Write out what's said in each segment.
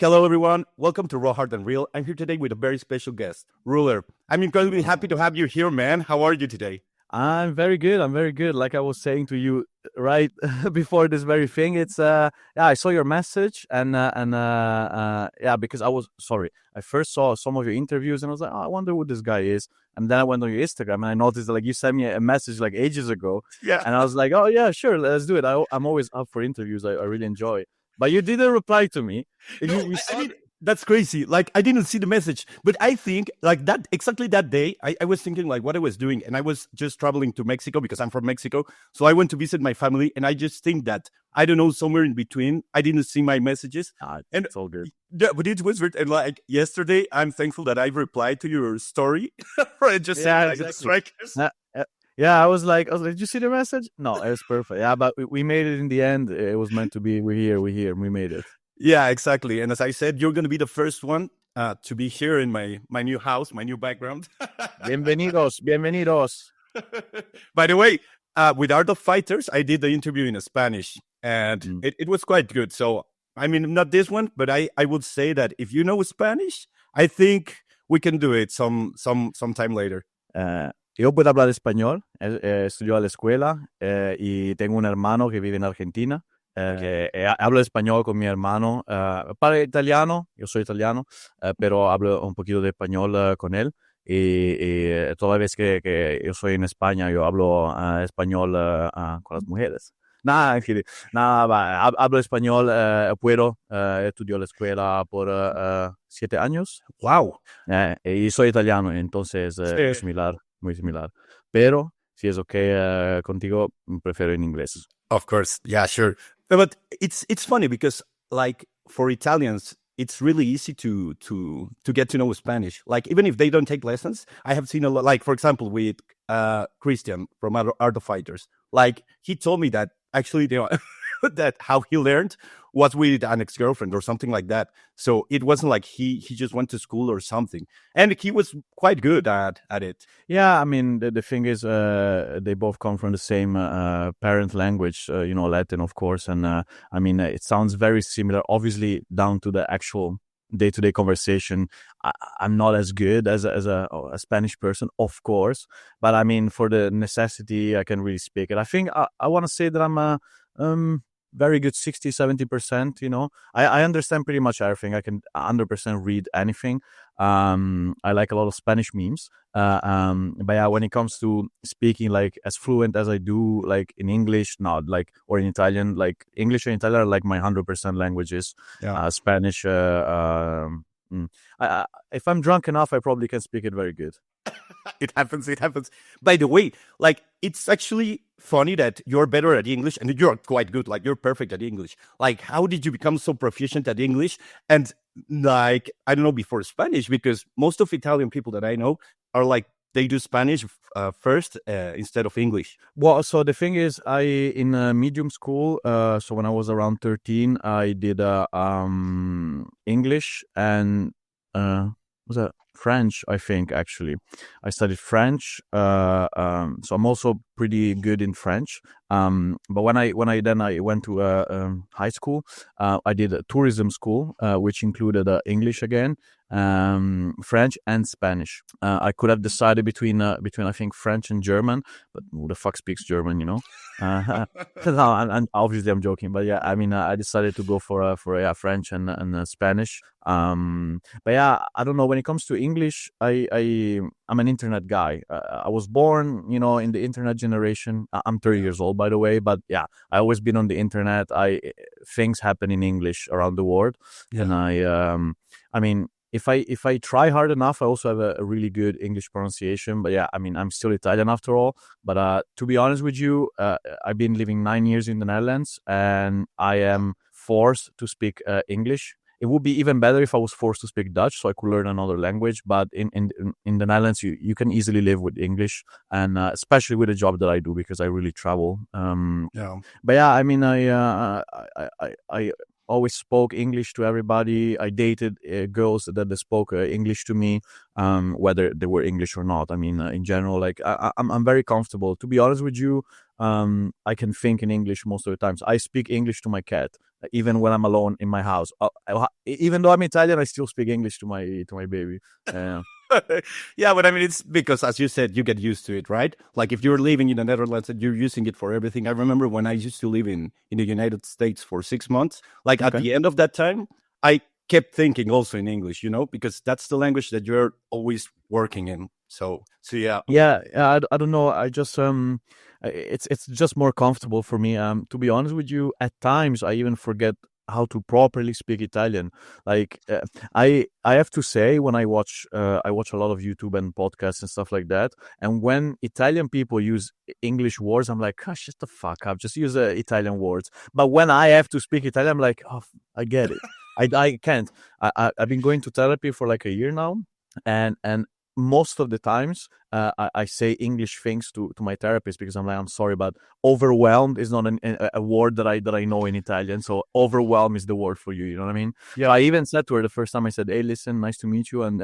Hello, everyone. Welcome to Raw, Hard, and Real. I'm here today with a very special guest, Rooler. I'm incredibly happy to have you here, man. How are you today? I'm very good. I'm very good. Like I was saying to you right before this very thing, it's yeah, I saw your message and yeah, because I first saw some of your interviews and I was like, oh, I wonder who this guy is. And then I went on your Instagram and I noticed that, like, you sent me a message like ages ago, Yeah. and I was like, oh yeah, sure, let's do it. I'm always up for interviews. I really enjoy. But you didn't reply to me. No, You I saw mean, that's crazy. Like, I didn't see the message, but I think, like, that exactly that day, I was thinking, like, what I was doing. And I was just traveling to Mexico because I'm from Mexico. So I went to visit my family. And I just think that, I don't know, somewhere in between, I didn't see my messages. And it's all good. yeah, but it was weird. And like yesterday, I'm thankful that I replied to your story. Just saying, like, the strikers. Yeah, I was like, did you see the message? No, it was perfect. Yeah, but we made it in the end. It was meant to be. We're here. We made it. Yeah, exactly. And as I said, you're going to be the first one to be here in my new house, my new background. Bienvenidos. By the way, with Art of Fighters, I did the interview in Spanish, and it was quite good. So, I mean, not this one, but I would say that if you know Spanish, I think we can do it sometime later. Yo puedo hablar español, estudio a la escuela y tengo un hermano que vive en Argentina. Hablo español con mi hermano, para italiano, yo soy italiano, pero hablo un poquito de español con él. Y toda vez que yo soy en España, yo hablo español con las mujeres. Hablo español, puedo, estudio la escuela por 7 años. Wow. Y soy italiano, entonces Sí. similar, muy similar. Pero si es okay contigo, prefiero en inglés. Of course, yeah, sure. But it's funny because, like, for Italians, it's really easy to get to know Spanish. Like, even if they don't take lessons, I have seen a lot. Like, for example, with Christian from Art of Fighters. Like, he told me that actually that how he learned was with an ex-girlfriend or something like that. So it wasn't like he just went to school or something, and he was quite good at it. Yeah, I mean, the thing is, they both come from the same parent language, Latin, of course. And I mean, it sounds very similar, obviously, down to the actual day-to-day conversation. I'm not as good as a Spanish person, of course, but I mean, for the necessity, I can really speak it. I think I want to say that I'm a very good 60-70%. I understand pretty much everything. I can 100% read anything. I like a lot of Spanish memes, but yeah, when it comes to speaking like as fluent as I do, like in English, not like, or in Italian, like English and Italian are like my 100% languages. Yeah. Spanish, if I'm drunk enough, I probably can speak it very good. It happens. By the way, like, it's actually funny that you're better at English and you're quite good. Like, you're perfect at English. Like, how did you become so proficient at English? And, like, I don't know, before Spanish, because most of Italian people that I know are like, they do Spanish first instead of English. Well, so the thing is, in medium school, so when I was around 13, I did English and was that French, I think, actually. I studied French, so I'm also pretty good in French. But when I went to high school, I did a tourism school, which included English again, French and Spanish. I could have decided between I think French and German, but who the fuck speaks German, No, and obviously I'm joking, but yeah, I mean, I decided to go for French and Spanish. But yeah, I don't know, when it comes to English, I'm an internet guy. I was born, in the internet generation. I'm 30 years old, by the way, but yeah, I always been on the internet. Things happen in English around the world, and I mean, if I try hard enough, I also have a really good English pronunciation. But yeah, I mean, I'm still Italian after all. But to be honest with you, I've been living 9 years in the Netherlands, and I am forced to speak English. It would be even better if I was forced to speak Dutch, so I could learn another language. But in the Netherlands, you can easily live with English, and especially with the job that I do, because I really travel. But yeah, I mean, I always spoke English to everybody. I dated girls that spoke English to me, whether they were English or not. I mean, in general, like I'm very comfortable. To be honest with you, I can think in English most of the times. I speak English to my cat, even when I'm alone in my house. Even though I'm Italian, I still speak English to my baby. Yeah, but I mean, it's because, as you said, you get used to it, right? Like if you're living in the Netherlands and you're using it for everything. I remember when I used to live in the United States for 6 months, like at Okay. the end of that time, I kept thinking also in English, because that's the language that you're always working in. So yeah. Yeah, I don't know. I just it's just more comfortable for me. To be honest with you, at times I even forget how to properly speak Italian. Like I have to say, when I watch a lot of YouTube and podcasts and stuff like that, and when Italian people use English words, I'm like, oh, shut the fuck up, just use Italian words. But when I have to speak Italian, I'm like, oh, I get it. I can't. I've been going to therapy for like a year now, and most of the times I say English things to my therapist because I'm like, I'm sorry, but overwhelmed is not a word that I know in Italian. So overwhelm is the word for you. You know what I mean? Yeah. So I even said to her the first time, I said, hey, listen, nice to meet you. And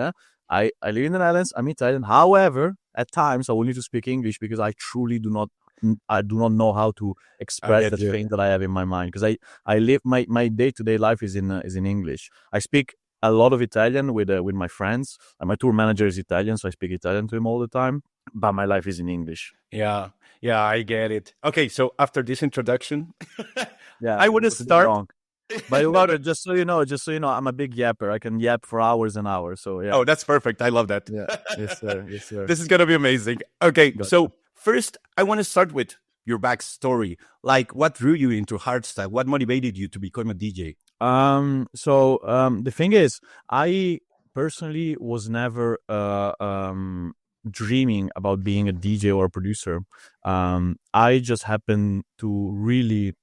I live in the Netherlands. I'm Italian. However, at times I will need to speak English because I truly do not know how to express the thing that I have in my mind, because I live my day-to-day life is in English. I speak a lot of Italian with my friends. My tour manager is Italian, so I speak Italian to him all the time. But my life is in English. Yeah, I get it. Okay, so after this introduction, yeah, I want to start. But Laura, just so you know, I'm a big yapper. I can yap for hours and hours. So yeah. Oh, that's perfect. I love that. Yeah. Yes, sir. Yes, sir. This is gonna be amazing. Okay, so first I want to start with your backstory. Like, what drew you into hardstyle? What motivated you to become a DJ? So the thing is, I personally was never dreaming about being a DJ or a producer. I just happened to really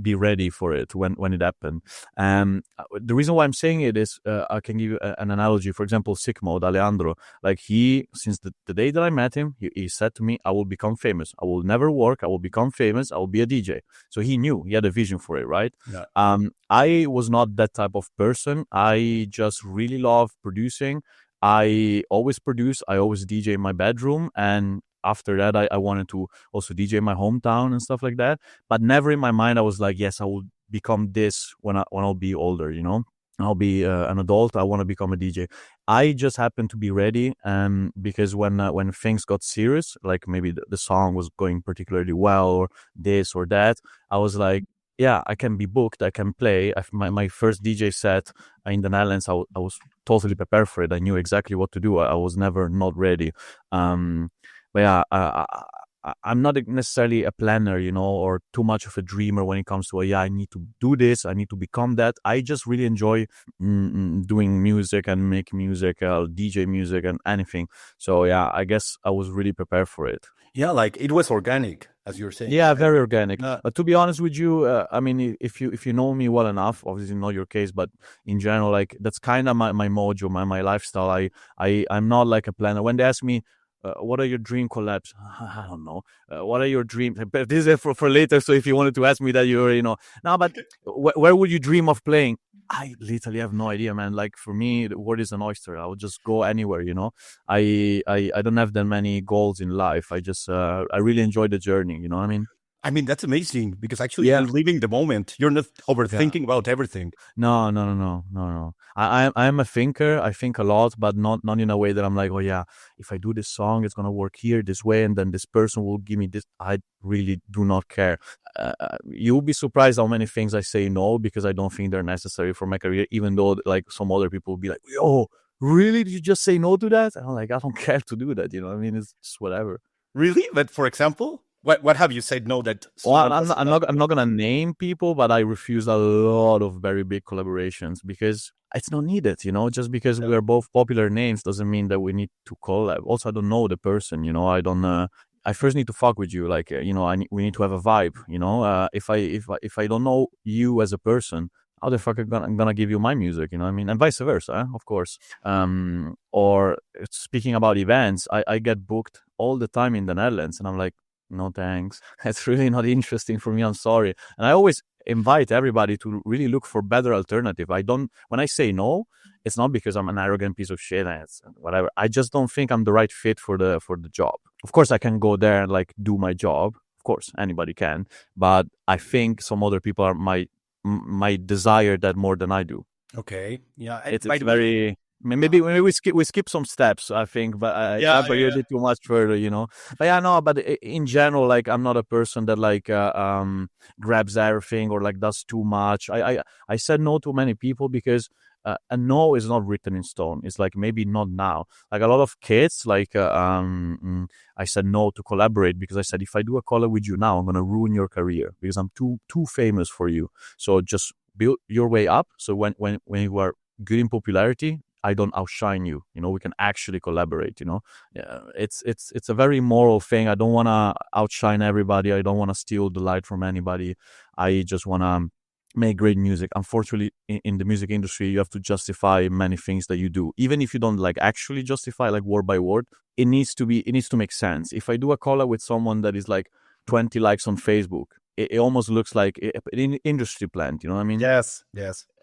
be ready for it when it happened. The reason why I'm saying it is, I can give you an analogy. For example, Sick Mode, Alejandro, like since the day that I met him, he said to me, I will become famous. I will never work. I will become famous. I will be a DJ. So he knew, he had a vision for it, right? Yeah. I was not that type of person. I just really love producing. I always produce. I always DJ in my bedroom. And after that, I wanted to also DJ in my hometown and stuff like that. But never in my mind, I was like, yes, I will become this when I'll be older, I'll be an adult. I want to become a DJ. I just happened to be ready, because when things got serious, like maybe the song was going particularly well or this or that, I was like, yeah, I can be booked. I can play. My first DJ set in the Netherlands, I was totally prepared for it. I knew exactly what to do. I was never not ready. But yeah, I'm not necessarily a planner, or too much of a dreamer when it comes to, I need to do this, I need to become that. I just really enjoy doing music and making music, DJ music and anything. So yeah, I guess I was really prepared for it. Yeah, like it was organic, as you're saying. Yeah, very organic. But to be honest with you, I mean, if you know me well enough, obviously not your case, but in general, like that's kind of my mojo, my lifestyle. I'm not like a planner. When they ask me, what are your dream collabs? I don't know. What are your dreams? But this is for later. So if you wanted to ask me that, you already know. No, but where would you dream of playing? I literally have no idea, man. Like for me, the world is an oyster. I would just go anywhere, I don't have that many goals in life. I just I really enjoy the journey. You know what I mean? I mean, that's amazing because actually you're living the moment. You're not overthinking about everything. No. I'm a thinker. I think a lot, but not in a way that I'm like, oh yeah, if I do this song, it's gonna work here this way, and then this person will give me this. I really do not care. You'll be surprised how many things I say no because I don't think they're necessary for my career. Even though like some other people will be like, yo, really? Did you just say no to that? And I'm like, I don't care to do that. You know what I mean? It's just whatever. Really? But for example, what have you said no that? Well, I'm not gonna name people, but I refused a lot of very big collaborations because it's not needed. Just because we are both popular names doesn't mean that we need to collab. Also, I don't know the person. I don't. I first need to fuck with you. Like we need to have a vibe. If I don't know you as a person, how the fuck I'm gonna give you my music? You know what I mean? And vice versa, of course. Or speaking about events, I get booked all the time in the Netherlands, and I'm like, no thanks. That's really not interesting for me. I'm sorry. And I always invite everybody to really look for better alternative. When I say no, it's not because I'm an arrogant piece of shit and it's whatever. I just don't think I'm the right fit for the job. Of course, I can go there and like do my job. Of course, anybody can, but I think some other people might desire that more than I do. Okay. Yeah. It's By the way, very maybe we skip some steps, I think, but I yeah, you did too much further, But yeah, no, but in general, like I'm not a person that like grabs everything or like does too much. I said no to many people because a no is not written in stone. It's like maybe not now. Like a lot of kids, like I said no to collaborate because I said if I do a collab with you now, I'm gonna ruin your career because I'm too famous for you. So just build your way up. So when you are good in popularity, I don't outshine you. We can actually collaborate. Yeah, it's a very moral thing. I don't want to outshine everybody. I don't want to steal the light from anybody. I just want to make great music. Unfortunately, in the music industry, you have to justify many things that you do. Even if you don't like actually justify like word by word, it needs to make sense. If I do a collab with someone that is like 20 likes on Facebook, it almost looks like an industry plant. You know what I mean? yes.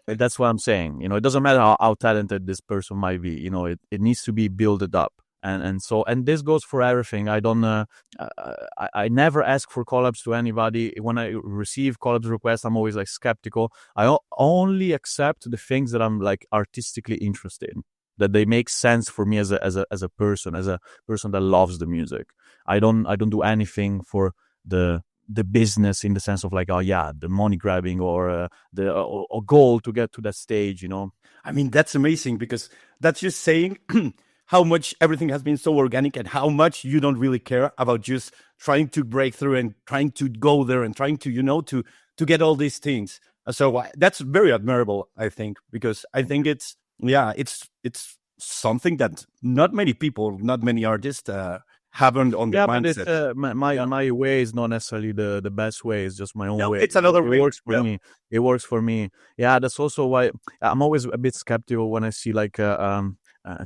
That's what I'm saying. It doesn't matter how talented this person might be. It needs to be built up. And this goes for everything. I don't. I never ask for collabs to anybody. When I receive collabs requests, I'm always like skeptical. I only accept the things that I'm like artistically interested in, that they make sense for me as a person that loves the music. I don't do anything for the business in the sense of like, oh yeah, the money grabbing or the goal to get to that stage. I mean, that's amazing because that's just saying how much everything has been so organic and how much you don't really care about just trying to break through and trying to go there and trying to, to get all these things. So that's very admirable, I think, because I think it's something that not many artists haven't on their mindset. But my way is not necessarily the best way. It's just my own way. It's another way. It works for me. It works for me. Yeah, that's also why I'm always a bit skeptical when I see like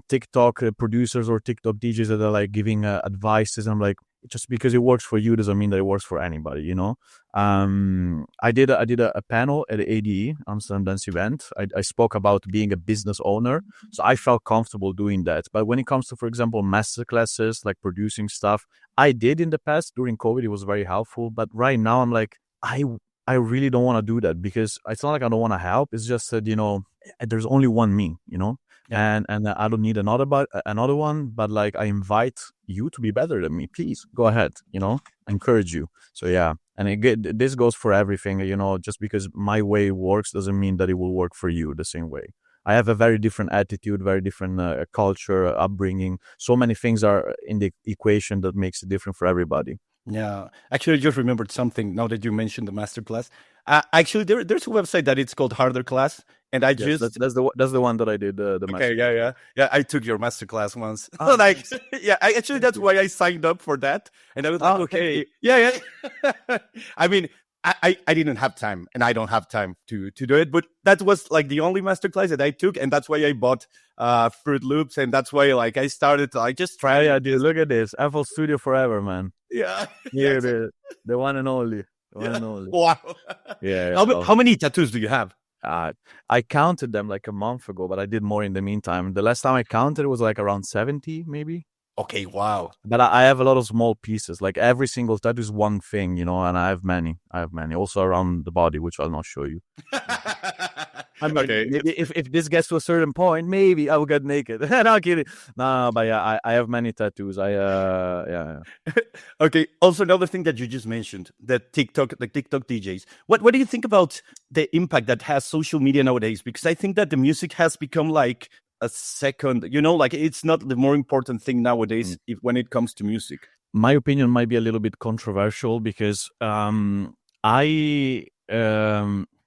TikTok producers or TikTok DJs that are like giving advices. I'm like, just because it works for you doesn't mean that it works for anybody. I did a panel at the ADE Amsterdam Dance event. I spoke about being a business owner, so I felt comfortable doing that. But when it comes to, for example, masterclasses, like producing stuff, I did in the past during COVID. It was very helpful. But right now, I'm like, I really don't want to do that because it's not like I don't want to help. It's just that there's only one me. Yeah. And I don't need another one, but like I invite you to be better than me. Please go ahead, I encourage you. So yeah, and this goes for everything. Just because my way works doesn't mean that it will work for you the same way. I have a very different attitude, very different culture, upbringing. So many things are in the equation that makes it different for everybody. Yeah, actually, I just remembered something now that you mentioned the masterclass. Actually, there's a website that it's called Harder Class, and I Yes, just that's the one that I did the okay, master. yeah. I took your masterclass once. Ah, Like, yeah, actually, thank that's you. why I signed up for that, and I was like, Thank okay, you. yeah. I mean, I didn't have time, and I don't have time to do it, but that was like the only masterclass that I took, and that's why I bought Fruit Loops, and that's why like I started like just Oh trying. yeah, dude, look at this. Apple Studio forever, man. Yeah, yeah, Here it is. The one and only. The one yeah. and only. Wow. Yeah. How many tattoos do you have? I counted them like a month ago, but I did more in the meantime. The last time I counted, it was like around 70, maybe. Okay, wow. But I have a lot of small pieces. Like every single tattoo is one thing, and I have many. Also around the body, which I'll not show you. I mean, Okay. maybe if this gets to a certain point, maybe I will get naked. No, kidding. No, but yeah, I have many tattoos. Yeah. Okay. Also, another thing that you just mentioned, the TikTok DJs. What do you think about the impact that has social media nowadays? Because I think that the music has become like a second, like it's not the more important thing nowadays when it comes to music. My opinion might be a little bit controversial because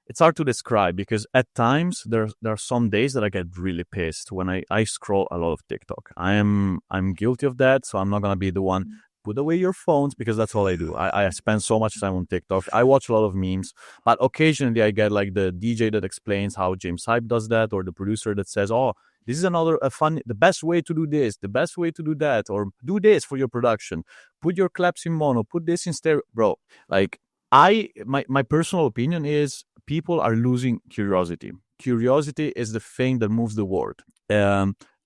it's hard to describe because at times there are some days that I get really pissed when I scroll a lot of TikTok. I'm guilty of that, so I'm not gonna be the one. Put away your phones because that's all I do. I spend so much time on TikTok. I watch a lot of memes, but occasionally I get like the DJ that explains how James Hype does that, or the producer that says, "Oh, this is the best way to do this, the best way to do that, or do this for your production. Put your claps in mono, put this in stereo." Bro, like my personal opinion is people are losing curiosity. Curiosity is the thing that moves the world.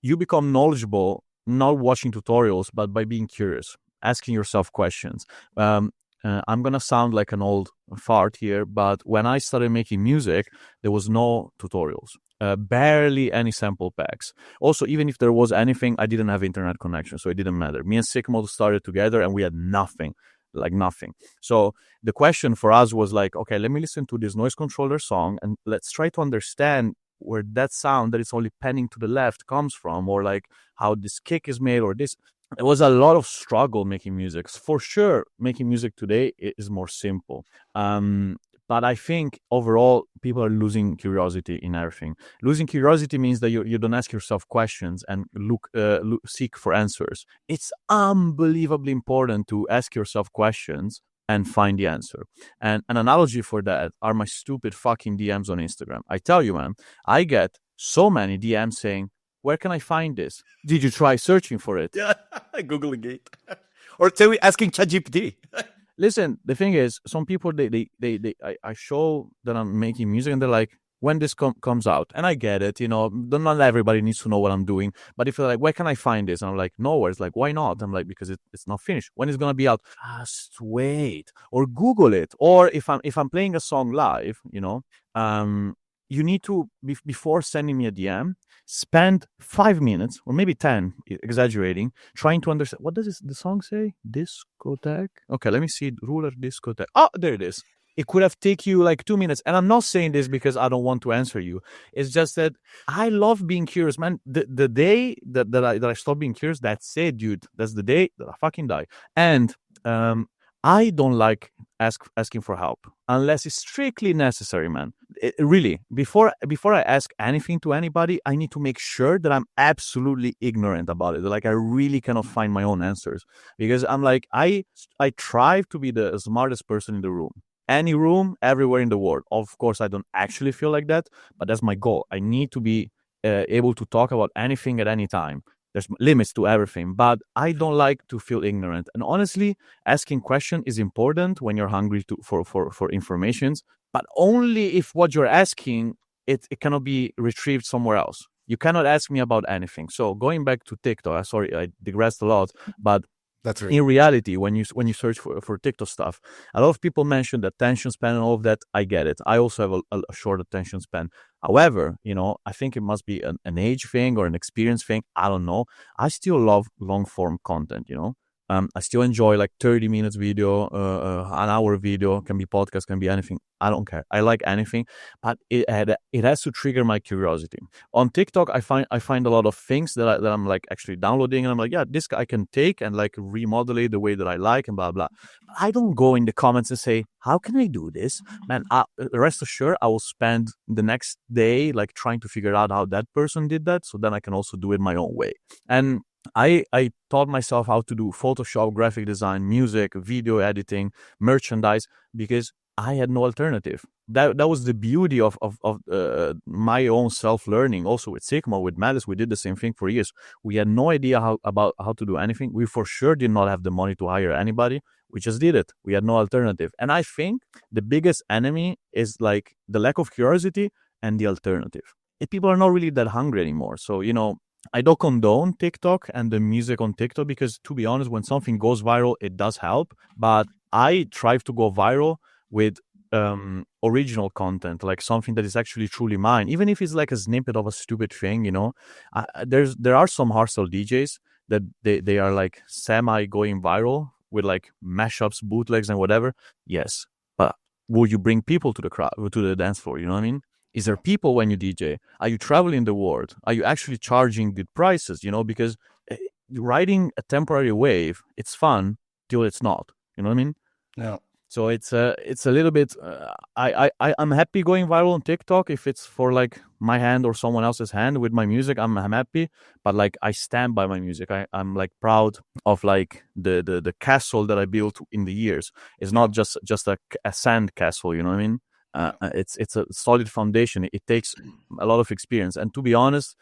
You become knowledgeable not watching tutorials, but by being curious, asking yourself questions. I'm gonna sound like an old fart here, but when I started making music, there was no tutorials, barely any sample packs. Also, even if there was anything, I didn't have internet connection, so it didn't matter. Me and Sigmund started together, and we had nothing, like nothing. So the question for us was like, okay, let me listen to this noise controller song, and let's try to understand where that sound that is only panning to the left comes from, or like how this kick is made, or this. It was a lot of struggle making music. For sure, making music today is more simple. But I think overall, people are losing curiosity in everything. Losing curiosity means that you don't ask yourself questions and seek for answers. It's unbelievably important to ask yourself questions and find the answer. And an analogy for that are my stupid fucking DMs on Instagram. I tell you, man, I get so many DMs saying, where can I find this? Did you try searching for it? Yeah, Googling it. Or asking ChatGPT. Listen, the thing is, some people, I show that I'm making music and they're like, when this comes out, and I get it, not everybody needs to know what I'm doing, but if they're like, where can I find this? And I'm like, nowhere. It's like, why not? I'm like, because it's not finished. When it's going to be out? Just wait, or Google it. Or if I'm playing a song live, you need to, before sending me a DM, spend 5 minutes or maybe 10, exaggerating, trying to understand, what does the song say? Discotheque? Okay, let me see. Rooler discotheque. Oh, there it is. It could have taken you like 2 minutes. And I'm not saying this because I don't want to answer you. It's just that I love being curious, man. The day that I stop being curious, that's it, dude. That's the day that I fucking die. And I don't like asking for help unless it's strictly necessary, man. Really, before I ask anything to anybody, I need to make sure that I'm absolutely ignorant about it. Like I really cannot find my own answers, because I'm like, I try to be the smartest person in the room. Any room, everywhere in the world. Of course, I don't actually feel like that, but that's my goal. I need to be able to talk about anything at any time. There's limits to everything, but I don't like to feel ignorant. And honestly, asking question is important when you're hungry for informations, but only if what you're asking, it cannot be retrieved somewhere else. You cannot ask me about anything. So going back to TikTok, sorry, I digressed a lot, but that's right. In reality, when you search for TikTok stuff, a lot of people mention the attention span and all of that. I get it. I also have a short attention span. However, I think it must be an age thing or an experience thing. I don't know. I still love long form content, I still enjoy like 30 minutes video, an hour video, can be podcast, can be anything. I don't care. I like anything, but it has to trigger my curiosity. On TikTok, I find a lot of things that I'm like actually downloading, and I'm like, yeah, this I can take and like remodel it the way that I like and blah blah. But I don't go in the comments and say, how can I do this, man? Rest assured, I will spend the next day like trying to figure out how that person did that, so then I can also do it my own way. And I taught myself how to do Photoshop, graphic design, music, video editing, merchandise, because I had no alternative. That was the beauty of my own self-learning. Also with Sigma, with Malice, we did the same thing for years. We had no idea how to do anything. We for sure did not have the money to hire anybody. We just did it. We had no alternative. And I think the biggest enemy is like the lack of curiosity and the alternative. People are not really that hungry anymore. So, I don't condone TikTok and the music on TikTok, because to be honest, when something goes viral, it does help. But I try to go viral with original content, like something that is actually truly mine, even if it's like a snippet of a stupid thing. There are some hardstyle DJs that they are like semi going viral with like mashups, bootlegs, and whatever. Yes, but will you bring people to the crowd, to the dance floor? You know what I mean? Is there people when you DJ? Are you traveling the world? Are you actually charging good prices? Because riding a temporary wave, it's fun till it's not. You know what I mean? No. So it's a little bit. I'm happy going viral on TikTok if it's for like my hand or someone else's hand with my music. I'm happy, but like I stand by my music. I'm like proud of like the castle that I built in the years. It's not just a sand castle. You know what I mean? It's a solid foundation. It takes a lot of experience, and to be honest,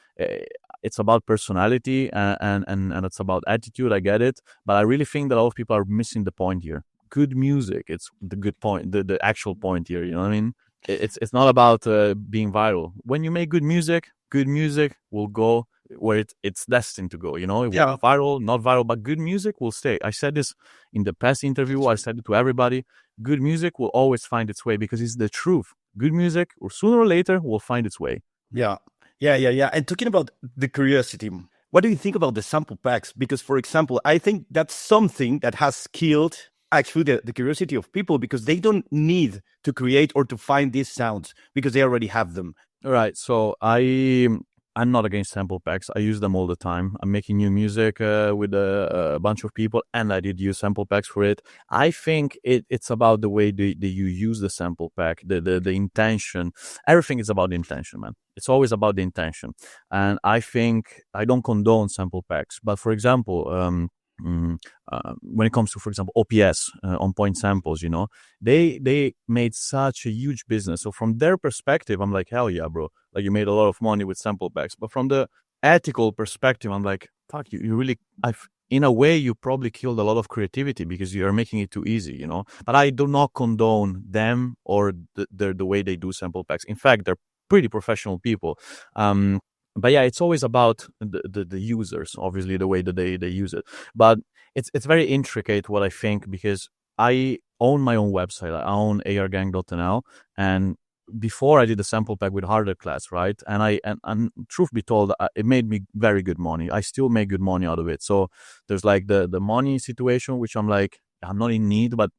it's about personality and it's about attitude. I get it, but I really think that a lot of people are missing the point here. Good music, it's the good point, the actual point here. You know what I mean? It's not about being viral. When you make good music will go where it's destined to go. You know, it will Yeah. go viral, not viral, but good music will stay. I said this in the past interview. I said it to everybody. Good music will always find its way because it's the truth. Good music, or sooner or later, will find its way. Yeah. Yeah. And talking about the curiosity, what do you think about the sample packs? Because, for example, I think that's something that has killed actually the curiosity of people, because they don't need to create or to find these sounds because they already have them. All right. So I'm not against sample packs. I use them all the time. I'm making new music with a bunch of people, and I did use sample packs for it. I think it's about the way that you use the sample pack, the intention. Everything is about the intention, man. It's always about the intention. And I think I don't condone sample packs. But for example, when it comes to, for example, OPS, on point samples, you know, they made such a huge business. So from their perspective, I'm like, hell yeah, bro. Like, you made a lot of money with sample packs. But from the ethical perspective, I'm like, fuck, you really, in a way, you probably killed a lot of creativity because you are making it too easy, you know. But I do not condone them or the way they do sample packs. In fact, they're pretty professional people. But yeah, it's always about the users, obviously, the way that they use it. But it's very intricate, what I think, because I own my own website. I own argang.nl, and before I did the sample pack with Harder class, right? And truth be told, it made me very good money. I still make good money out of it. So there's like the money situation, which I'm like, I'm not in need, but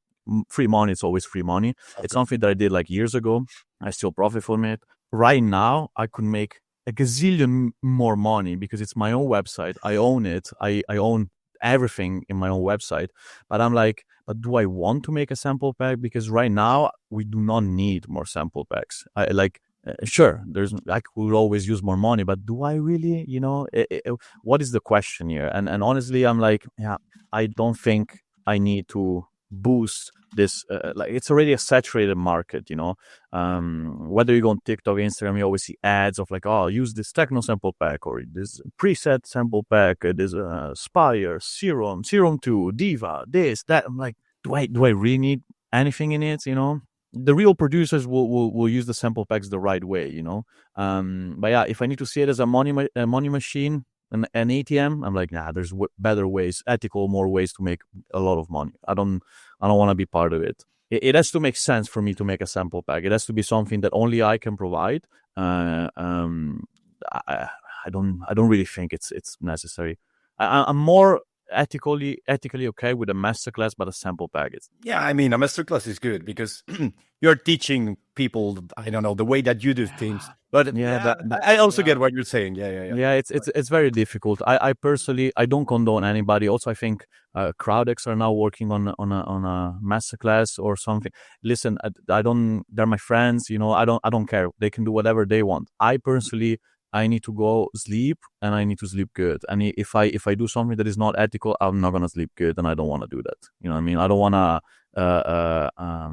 free money, it's always free money. Okay. It's something that I did like years ago. I still profit from it. Right now, I could make a gazillion more money because it's my own website. I own it. I own everything in my own website. But I'm like, but do I want to make a sample pack? Because right now we do not need more sample packs. Sure, I could always use more money, but do I really? You know, what is the question here? And honestly, I'm like, yeah, I don't think I need to boost this. Like, it's already a saturated market, you know. Whether you go on TikTok, Instagram, you always see ads of like, oh, use this techno sample pack or this preset sample pack. This Spire, Serum 2, Diva, this, that. I'm like, do I really need anything in it? You know, the real producers will use the sample packs the right way, you know. But yeah, if I need to see it as a money machine, an ATM, I'm like, nah, there's better ways, ethical, more ways to make a lot of money. I don't want to be part of it. It has to make sense for me to make a sample pack. It has to be something that only I can provide. I don't really think it's necessary. I'm more ethically okay with a masterclass, but a sample pack is. Yeah, I mean, a masterclass is good because you're teaching people, I don't know, the way that you do things. But yeah, I also get what you're saying. Yeah. It's very difficult. I personally, I don't condone anybody. Also, I think Crowdex are now working on a masterclass or something. Listen, I don't. They're my friends. You know, I don't care. They can do whatever they want. I personally, I need to go sleep, and I need to sleep good. And if I do something that is not ethical, I'm not gonna sleep good, and I don't want to do that. You know what I mean? I don't want to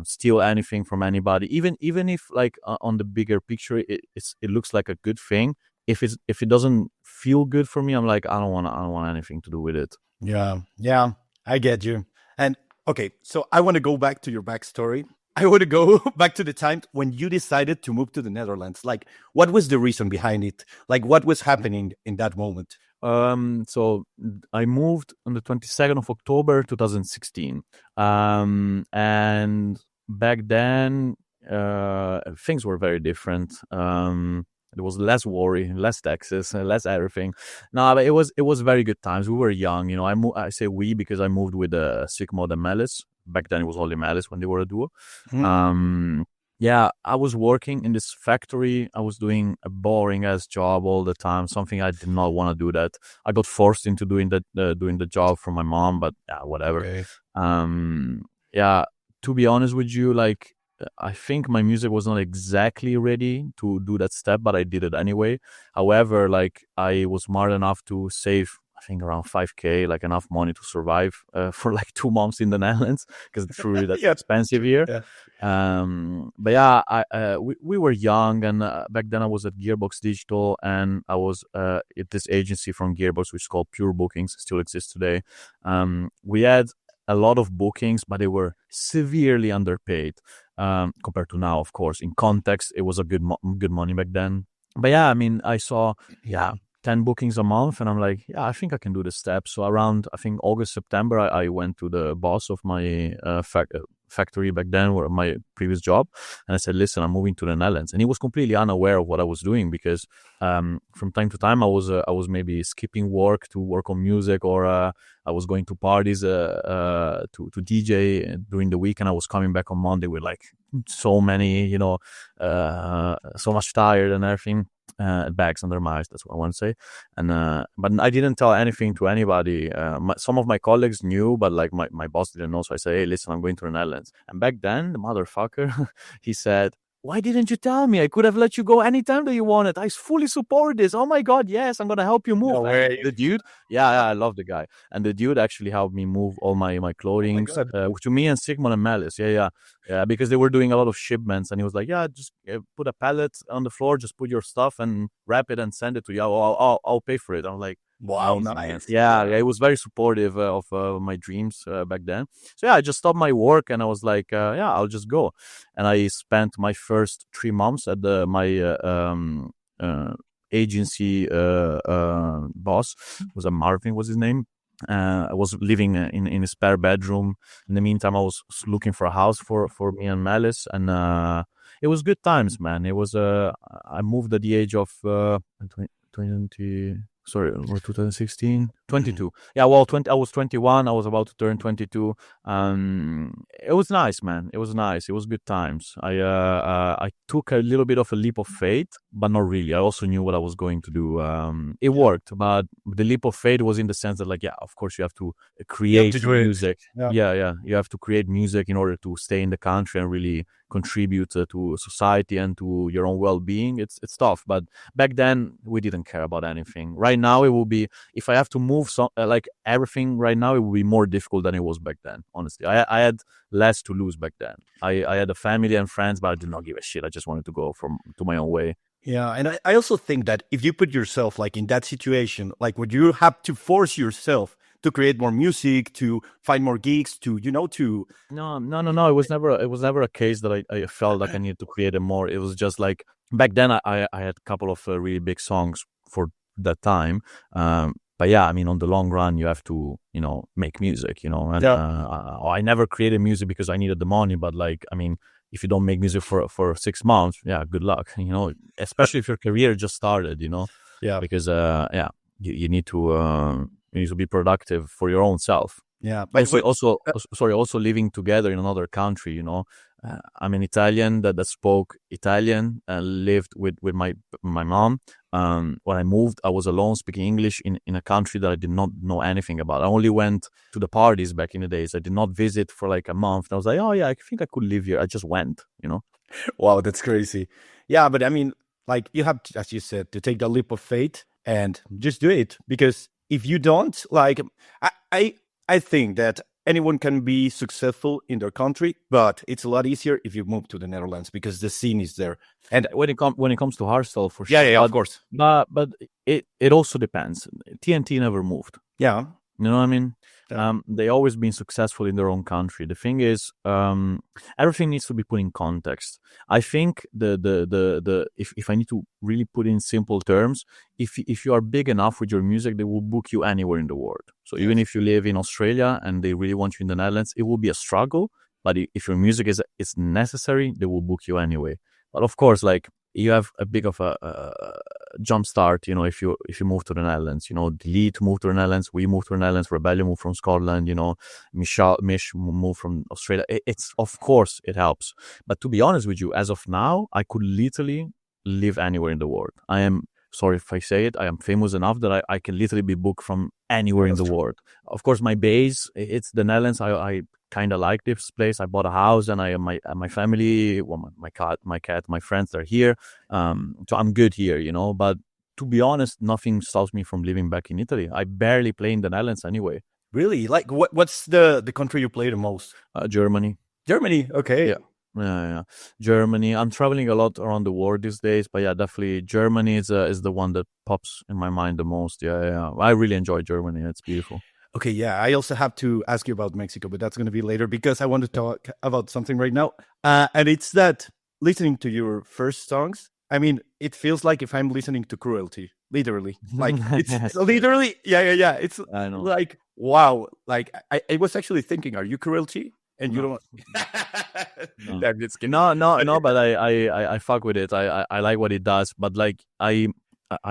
steal anything from anybody, even if like on the bigger picture it looks like a good thing. If it doesn't feel good for me, I'm like, I don't want anything to do with it. Yeah, I get you. And okay, so I want to go back to your backstory. I want to go back to the time when you decided to move to the Netherlands. Like, what was the reason behind it? Like, what was happening in that moment? So I moved on the 22nd of October 2016. And back then, things were very different. There was less worry, less taxes, less everything. No, but it was very good times. We were young, you know. I say we because I moved with Sigmod and Melis. Back then it was only Malice when they were a duo. Mm-hmm. Yeah, I was working in this factory. I was doing a boring ass job all the time. Something I did not want to do. That I got forced into doing the job from my mom, but yeah, whatever. Okay. Yeah, to be honest with you, like, I think my music was not exactly ready to do that step, but I did it anyway. However, like, I was smart enough to save, I think, around 5K, like enough money to survive for like 2 months in the Netherlands, because it's really that expensive here. Yeah. But yeah, we were young, and back then I was at Gearbox Digital, and I was at this agency from Gearbox, which is called Pure Bookings, still exists today. We had a lot of bookings, but they were severely underpaid compared to now, of course. In context, it was a good money back then. But yeah, I mean, I saw, 10 bookings a month, and I'm like, yeah, I think I can do the steps. So around, I think August, September, I went to the boss of my factory back then, or my previous job, and I said, listen, I'm moving to the Netherlands. And he was completely unaware of what I was doing, because from time to time I was maybe skipping work to work on music, or I was going to parties to DJ during the week, and I was coming back on Monday with like so many, so much tired and everything. Bags under my eyes, that's what I want to say. And but I didn't tell anything to anybody. Some of my colleagues knew, but like my boss didn't know. So I said, hey, listen, I'm going to the Netherlands. And back then, the motherfucker, he said, why didn't you tell me? I could have let you go anytime that you wanted. I fully support this. Oh my God, yes, I'm gonna help you move. No way. The dude, yeah, I love the guy. And the dude actually helped me move all my clothing to me and Sigmund and Malice. Yeah, because they were doing a lot of shipments, and he was like, yeah, just put a pallet on the floor, just put your stuff and wrap it and send it to you. I'll pay for it. I'm like, wow, amazing, nice. man. Yeah, he was very supportive of my dreams back then. So yeah, I just stopped my work, and I was like, yeah, I'll just go. And I spent my first 3 months at my agency boss. Was a Marvin, was his name. I was living in a spare bedroom. In the meantime, I was looking for a house for me and Malice, and it was good times, man. It was I moved at the age of 2016, 22. Yeah, well, I was 21. I was about to turn 22. It was nice, man. It was nice. It was good times. I took a little bit of a leap of faith, but not really. I also knew what I was going to do. It worked, but the leap of faith was in the sense that, like, yeah, of course you have to create music. Yeah. You have to create music in order to stay in the country and really contribute to society and to your own well-being. It's tough, but back then we didn't care about anything. Right now it will be, if I have to move like everything right now, it will be more difficult than it was back then. Honestly, I had less to lose back then. I had a family and friends, but I did not give a shit. I just wanted to go to my own way. Yeah, and I also think that if you put yourself like in that situation, like would you have to force yourself to create more music, to find more gigs, to No. It was never a case that I felt like I needed to create more. It was just like back then I had a couple of really big songs for that time. But yeah, I mean, on the long run, you have to, make music, and I never created music because I needed the money. But like, I mean, if you don't make music for 6 months, yeah, good luck, especially if your career just started, Yeah. Because, you need to be productive for your own self. Yeah. Also living together in another country, I'm an Italian that spoke Italian and lived with my mom. When I moved, I was alone speaking English in a country that I did not know anything about. I only went to the parties back in the days. I did not visit for like a month. I was like, oh yeah, I think I could live here. I just went, Wow, that's crazy. Yeah, but I mean, like you have to, as you said, to take the leap of faith and just do it, because if you don't, like, I think that anyone can be successful in their country, but it's a lot easier if you move to the Netherlands because the scene is there. And when it comes to hardstyle, for sure. Yeah, of course. But it also depends. TNT never moved. Yeah. You know what I mean? They always been successful in their own country. The thing is, everything needs to be put in context. I think if I need to really put in simple terms, if you are big enough with your music, they will book you anywhere in the world. So even if you live in Australia and they really want you in the Netherlands, it will be a struggle. But if your music is necessary, they will book you anyway. But of course, like, you have a big of a jump start, if you move to the Netherlands. Delete moved to the Netherlands, we moved to the Netherlands, Rebellion moved from Scotland, Mish moved from Australia. It's of course it helps. But to be honest with you, as of now, I could literally live anywhere in the world. I am sorry if I say it, I am famous enough that I can literally be booked from anywhere in the world. Of course, my base, it's the Netherlands. I kind of like this place. I bought a house, and my family, my cat, my friends, they're here. So I'm good here, But to be honest, nothing stops me from living back in Italy. I barely play in the Netherlands anyway. Really? Like, what's the country you play the most? Germany. Germany, okay. Yeah. Germany. I'm traveling a lot around the world these days, but yeah, definitely Germany is the one that pops in my mind the most. Yeah. I really enjoy Germany. It's beautiful. Okay, yeah. I also have to ask you about Mexico, but that's going to be later because I want to talk about something right now. And it's that listening to your first songs, I mean, it feels like if I'm listening to Cruelty. literally. Like it's literally, yeah. It's I know. like wow. Like I was actually thinking, are you cruelty? And you No. don't. No. I'm just kidding. No, but I fuck with it. I like what it does, but like I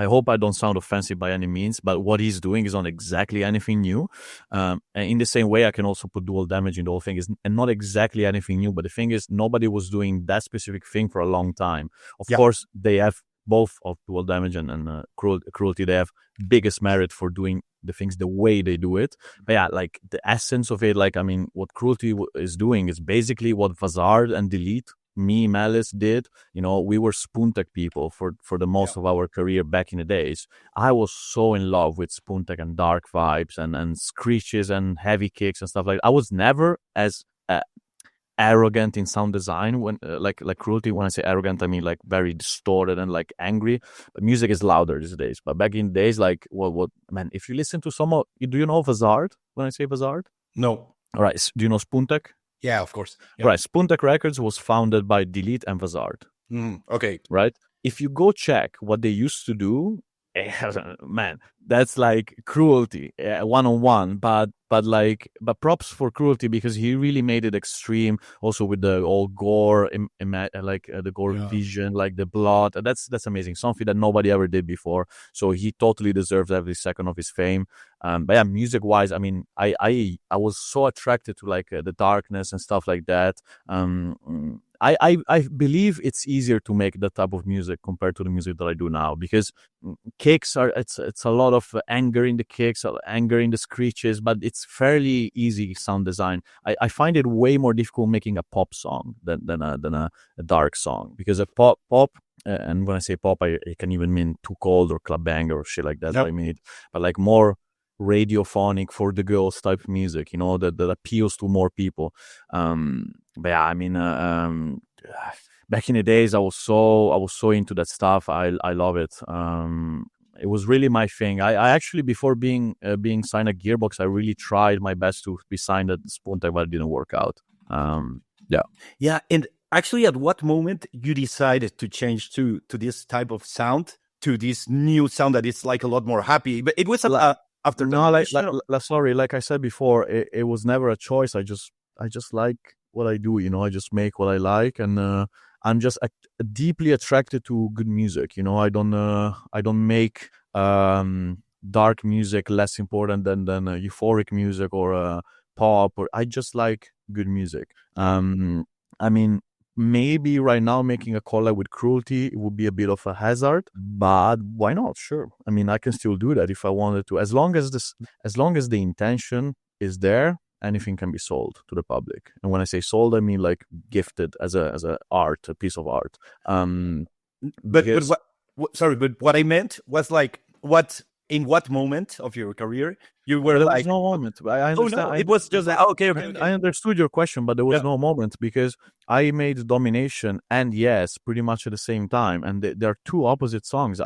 hope I don't sound offensive by any means, but what he's doing is not exactly anything new. And in the same way, I can also put dual damage in the whole thing is and not exactly anything new. But the thing is, nobody was doing that specific thing for a long time. Of Yeah. course, they have both of dual damage and cruelty. They have biggest merit for doing the things the way they do it. But yeah, like the essence of it, like I mean, what cruelty is doing is basically what Vazard and Delete, me, Malice did. You know, we were Spoontech people for the most of our career back in the days. I was so in love with Spoontech and dark vibes and screeches and heavy kicks and stuff like that. I was never as arrogant in sound design when like cruelty. When I say arrogant, I mean like very distorted and like angry. But music is louder these days. But back in the days, like what man, if you listen to some of, do you know Vazard? When I say Vazard, No. all right, do you know Spoontech? Yeah, of course. Yeah. Right, Spoontech Records was founded by Delete and Vazard. Okay. Right, if you go check what they used to do, man, that's like cruelty one-on-one. But props for cruelty because he really made it extreme. Also with the all gore, the gore vision, like the blood. That's amazing. Something that nobody ever did before. So he totally deserves every second of his fame. But yeah, music-wise, I mean, I was so attracted to like the darkness and stuff like that. I believe it's easier to make that type of music compared to the music that I do now because kicks are it's a lot of anger in the kicks, anger in the screeches, but it's fairly easy sound design. I find it way more difficult making a pop song than a dark song because a pop and when I say pop, I can even mean Too Cold or Club Banger or shit like that. Yep. I mean it, but like more radiophonic for the girls type music, you know, that appeals to more people. But yeah, I mean, back in the days, I was so into that stuff. I love it. It was really my thing. I actually, before being signed at Gearbox, I really tried my best to be signed at Spoontech, but it didn't work out. Yeah, and actually, at what moment you decided to change to this type of sound, to this new sound that is like a lot more happy? But it was after sorry, like I said before, it was never a choice. I just like what I do, you know. I just make what I like, and I'm just deeply attracted to good music, you know. I don't make dark music less important than euphoric music or pop, or I just like good music. I mean, maybe right now making a collab with Cruelty, it would be a bit of a hazard, but why not? Sure. I mean, I can still do that if I wanted to, as long as the intention is there. Anything can be sold to the public, and when I say sold, I mean like gifted as a piece of art. But what I meant was like in what moment of your career you were there like, was no moment. I understand. Oh no, it was just okay. I understood your question, but there was no moment because I made Domination and Yes pretty much at the same time, and they're two opposite songs.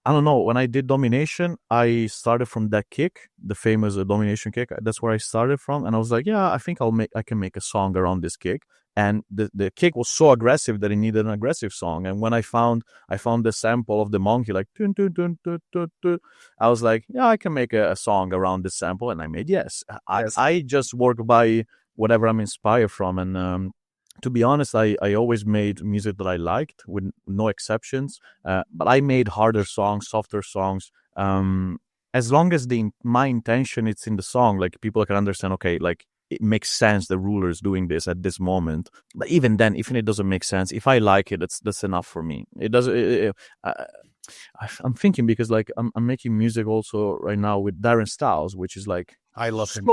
I don't know. When I did Domination, I started from that kick, the famous Domination kick. That's where I started from, and I was like, yeah, I think I can make a song around this kick. And the kick was so aggressive that it needed an aggressive song. And when I found the sample of the monkey, like dun, dun, dun, dun, dun, dun, I was like, yeah, I can make a song around this sample, and I made Yes. I just work by whatever I'm inspired from, and to be honest, I always made music that I liked with no exceptions. But I made harder songs, softer songs. As long as my intention it's in the song, like people can understand, okay, like it makes sense the Ruler is doing this at this moment. But even then, even if it doesn't make sense, if I like it, that's enough for me. It doesn't. I'm thinking because like I'm making music also right now with Darren Styles, which is like I love him.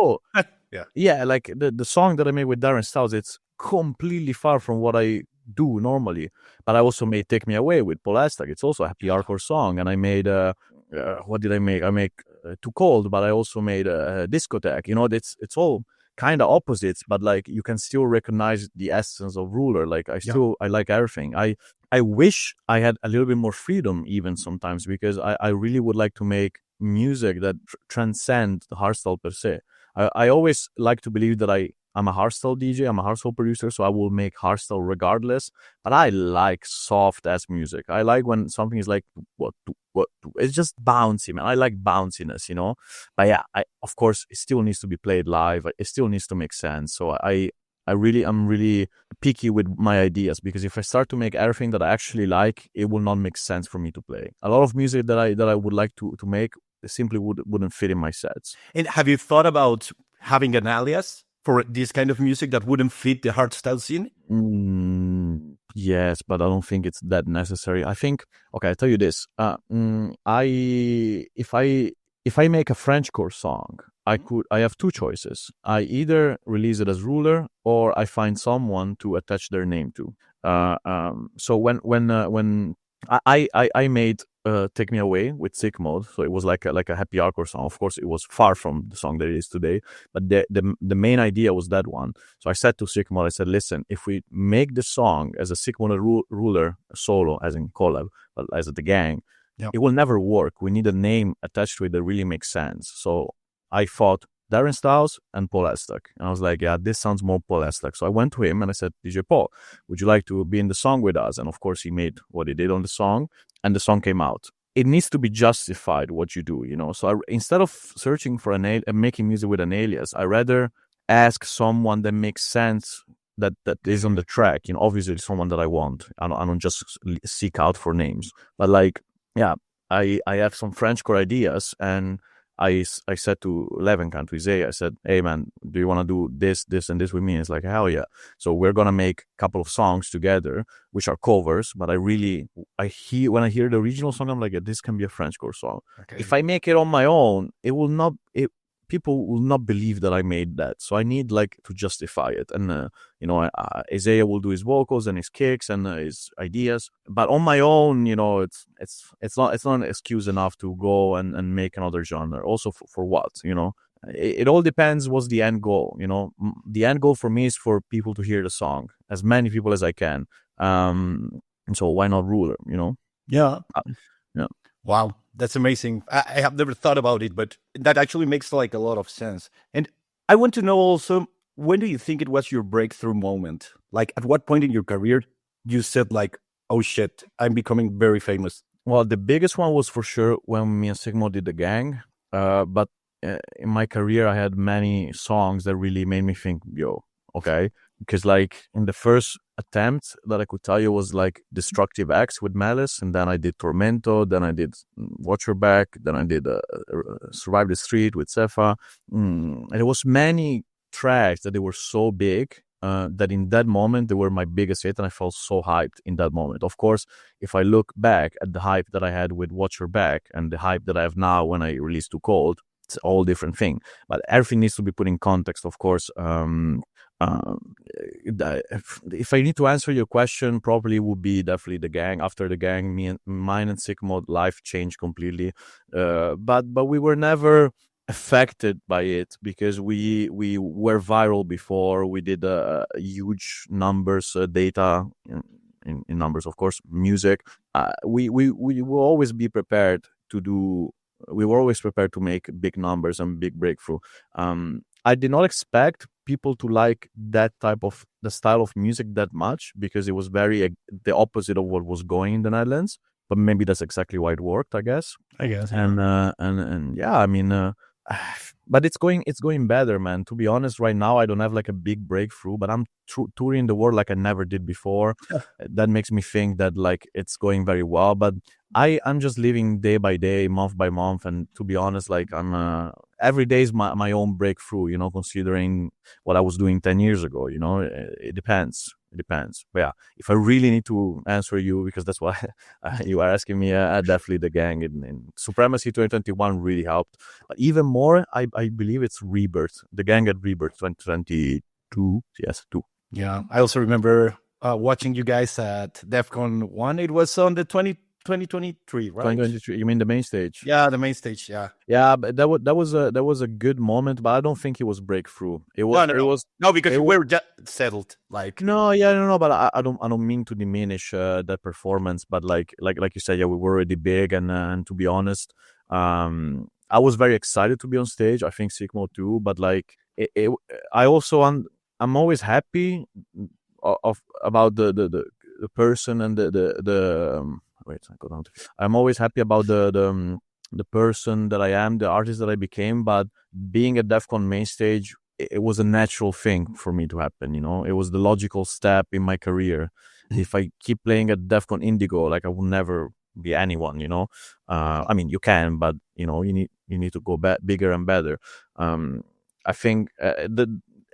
Yeah, like the song that I made with Darren Styles, it's completely far from what I do normally. But I also made Take Me Away with Paul Estag. It's also a happy hardcore song. And I made what did I make? I make Too Cold, but I also made a Discotheque. You know, it's all kind of opposites, but like you can still recognize the essence of Ruler. Like I like everything. I wish I had a little bit more freedom even sometimes, because I really would like to make music that transcend the hardstyle per se. I always like to believe that I'm a hardstyle DJ. I'm a hardstyle producer, so I will make hardstyle regardless. But I like soft ass music. I like when something is like it's just bouncy, man. I like bounciness, you know. But yeah, of course it still needs to be played live. It still needs to make sense. So I'm really picky with my ideas, because if I start to make everything that I actually like, it will not make sense for me to play. A lot of music that I would like to make simply wouldn't fit in my sets. And have you thought about having an alias for this kind of music that wouldn't fit the hardstyle scene? Yes, but I don't think it's that necessary. I think, okay, I'll tell you this. If I make a Frenchcore song, I have two choices. I either release it as Rooler, or I find someone to attach their name to. So when I made Take Me Away with Sick Mode, so it was like a happy hardcore song. Of course, it was far from the song that it is today, but the main idea was that one. So I said to Sick Mode, I said, listen, if we make the song as a Sick Mode Rooler solo, as in collab, but as the gang, it will never work. We need a name attached to it that really makes sense. So I thought Darren Styles and Paul Estak. And I was like, yeah, this sounds more Paul Estak. So I went to him and I said, DJ Paul, would you like to be in the song with us? And of course, he made what he did on the song, and the song came out. It needs to be justified what you do, you know? So instead of searching for making music with an alias, I rather ask someone that makes sense, that is on the track. You know, obviously someone that I want. I don't just seek out for names. But like, yeah, I have some Frenchcore ideas, and I said to Levenkan, to Isaiah, I said, hey man, do you want to do this, and this with me? And it's like, hell yeah. So we're going to make a couple of songs together, which are covers, but when I hear the original song, I'm like, yeah, this can be a Frenchcore song. Okay. If I make it on my own, people will not believe that I made that. So I need like to justify it. And, you know, Isaiah will do his vocals and his kicks and his ideas. But on my own, you know, it's not an excuse enough to go and make another genre. Also for what, you know? It all depends what's the end goal, you know? The end goal for me is for people to hear the song, as many people as I can. And so why not Rooler, you know? Yeah. Yeah. Wow, that's amazing. I have never thought about it, but that actually makes like a lot of sense. And I want to know also, when do you think it was your breakthrough moment? Like, at what point in your career you said like, oh shit, I'm becoming very famous? Well, the biggest one was for sure when me and Sigmo did the gang. But in my career, I had many songs that really made me think, yo, okay. Because like in the first attempt that I could tell you was like Destructive Acts with Malice, and then I did Tormento, then I did Watch Your Back, then I did Survive the Street with Cefa. And it was many tracks that they were so big that in that moment they were my biggest hit, and I felt so hyped in that moment. Of course, if I look back at the hype that I had with Watch Your Back and the hype that I have now when I released Too Cold, it's all different thing. But everything needs to be put in context, of course. If I need to answer your question properly, would be definitely the gang. After the gang, mine and Sigmod life changed completely. But we were never affected by it, because we were viral before. We did huge numbers, data in numbers, of course, music. We will always be prepared to do. We were always prepared to make big numbers and big breakthrough. I did not expect people to like the style of music that much, because it was very the opposite of what was going in the Netherlands. But maybe that's exactly why it worked, I guess. And yeah, I mean, but it's going better, man. To be honest, right now I don't have like a big breakthrough, but I'm touring the world like I never did before. That makes me think that like it's going very well. But I'm just living day by day, month by month, and to be honest, like I'm every day is my own breakthrough, you know, considering what I was doing 10 years ago, you know. It depends. But yeah, if I really need to answer you, because that's why you are asking me, definitely the gang in Supremacy 2021 really helped. But even more, I believe it's Rebirth. The gang at Rebirth 2022. Yes, 2. Yeah, I also remember watching you guys at DEFCON 1. It was on the 2023, right? 2023. You mean the main stage? Yeah, the main stage. Yeah. Yeah, but that was a good moment, but I don't think it was breakthrough. It was no, because we were just settled. Like no, but I don't mean to diminish that performance, but like you said, yeah, we were already big, and to be honest, I was very excited to be on stage. I think Sigmo too, but like I also I'm always happy about the person and wait, I go down. I'm always happy about the person that I am, the artist that I became. But being at DEF CON main stage, it was a natural thing for me to happen. You know, it was the logical step in my career. If I keep playing at DEF CON Indigo, like I will never be anyone. You know, I mean, you can, but you know, you need to go bigger and better. I think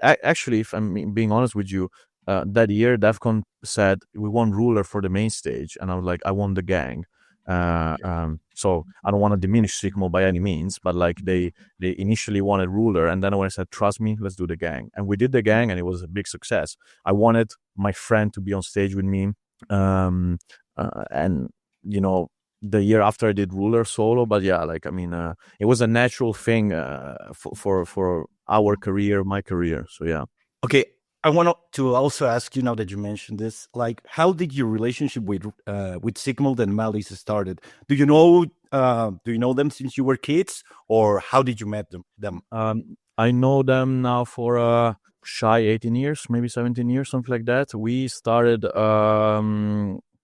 actually, if I'm being honest with you, that year DEF CON said we want Rooler for the main stage, and I was like, I want the gang. So I don't want to diminish Sigmo by any means, but like they initially wanted Rooler, and then when I said, trust me, let's do the gang, and we did the gang, and it was a big success. I wanted my friend to be on stage with me, and you know, the year after I did Rooler solo. But yeah, like I mean, it was a natural thing for our career, my career. So yeah. Okay, I want to also ask you, now that you mentioned this, like, how did your relationship with Sigmund and Malice started? Do you know them since you were kids, or how did you met them? I know them now for shy 18 years, maybe 17 years, something like that. We started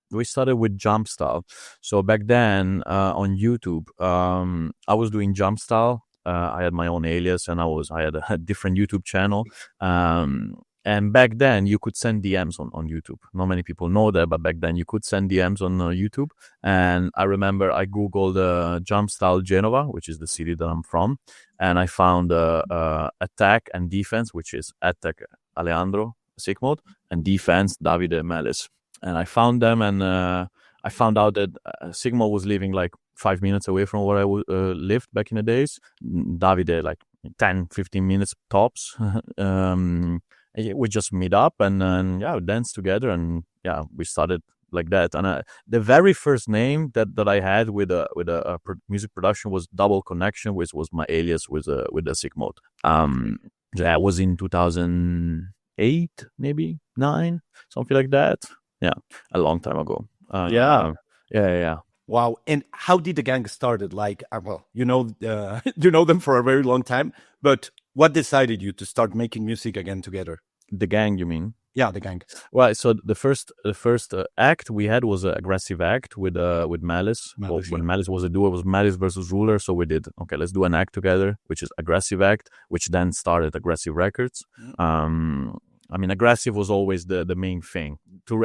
with Jumpstyle. So back then on YouTube, I was doing Jumpstyle. I had my own alias, and I had a different YouTube channel. And back then you could send DMs on YouTube. Not many people know that, but back then you could send DMs on YouTube. And I remember I Googled Jumpstyle Genova, which is the city that I'm from. And I found attack and defense, which is attack Alejandro Sigmod and defense Davide Melis. And I found them, and I found out that Sigmod was living like 5 minutes away from where I lived back in the days. Davide like 10, 15 minutes tops. We just meet up and yeah, we danced together, and yeah, we started like that. And the very first name that I had with a music production was Double Connection, which was my alias with the Sigmod. That was in 2008, maybe 9, something like that. Yeah, a long time ago. Yeah. Wow. And how did the gang started? Like, well, you know them for a very long time, but what decided you to start making music again together? The gang, you mean? Yeah, the gang. Well, so the first act we had was an aggressive act with Malice. Well, when Malice was a duo, it was Malice versus Rooler. So we did, okay, let's do an act together, which is aggressive act, which then started Aggressive Records. I mean, aggressive was always the main thing.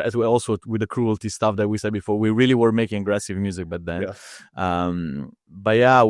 As well, also with the cruelty stuff that we said before, we really were making aggressive music back then. Yeah. But yeah,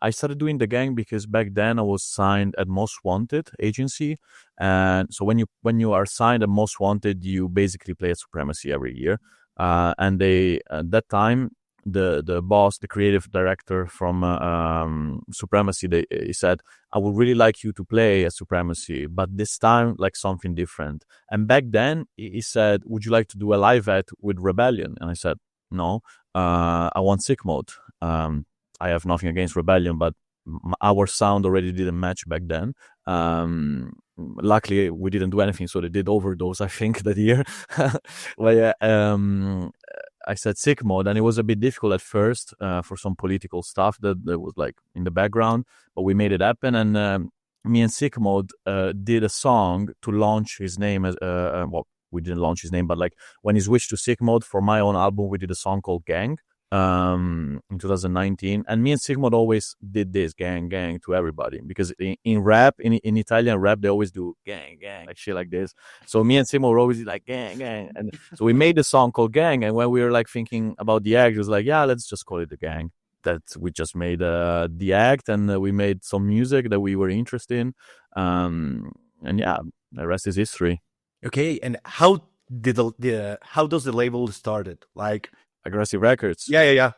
I started doing the gang because back then I was signed at Most Wanted agency, and so when you are signed at Most Wanted, you basically play at Supremacy every year. And they at that time, the boss, the creative director from Supremacy, he said, I would really like you to play at Supremacy, but this time like something different. And back then he said, would you like to do a live act with Rebellion? And I said, no, I want Sick Mode. I have nothing against Rebellion, but our sound already didn't match back then. Luckily, we didn't do anything, so they did Overdose, I think, that year. But yeah, I said Sick Mode, and it was a bit difficult at first for some political stuff that was like in the background, but we made it happen. And me and Sick Mode did a song to launch his name as well, we didn't launch his name, but like when he switched to Sick Mode for my own album, we did a song called Gang. In 2019, and me and Sigmund always did this gang to everybody, because in rap, in Italian rap, they always do gang like shit like this. So me and Sigmund were always like gang, and so we made a song called Gang. And when we were like thinking about the act, it was like, yeah, let's just call it the Gang. That we just made the act, and we made some music that we were interested in, and yeah, the rest is history. Okay, and how did how does the label started? Like Aggressive Records. Yeah.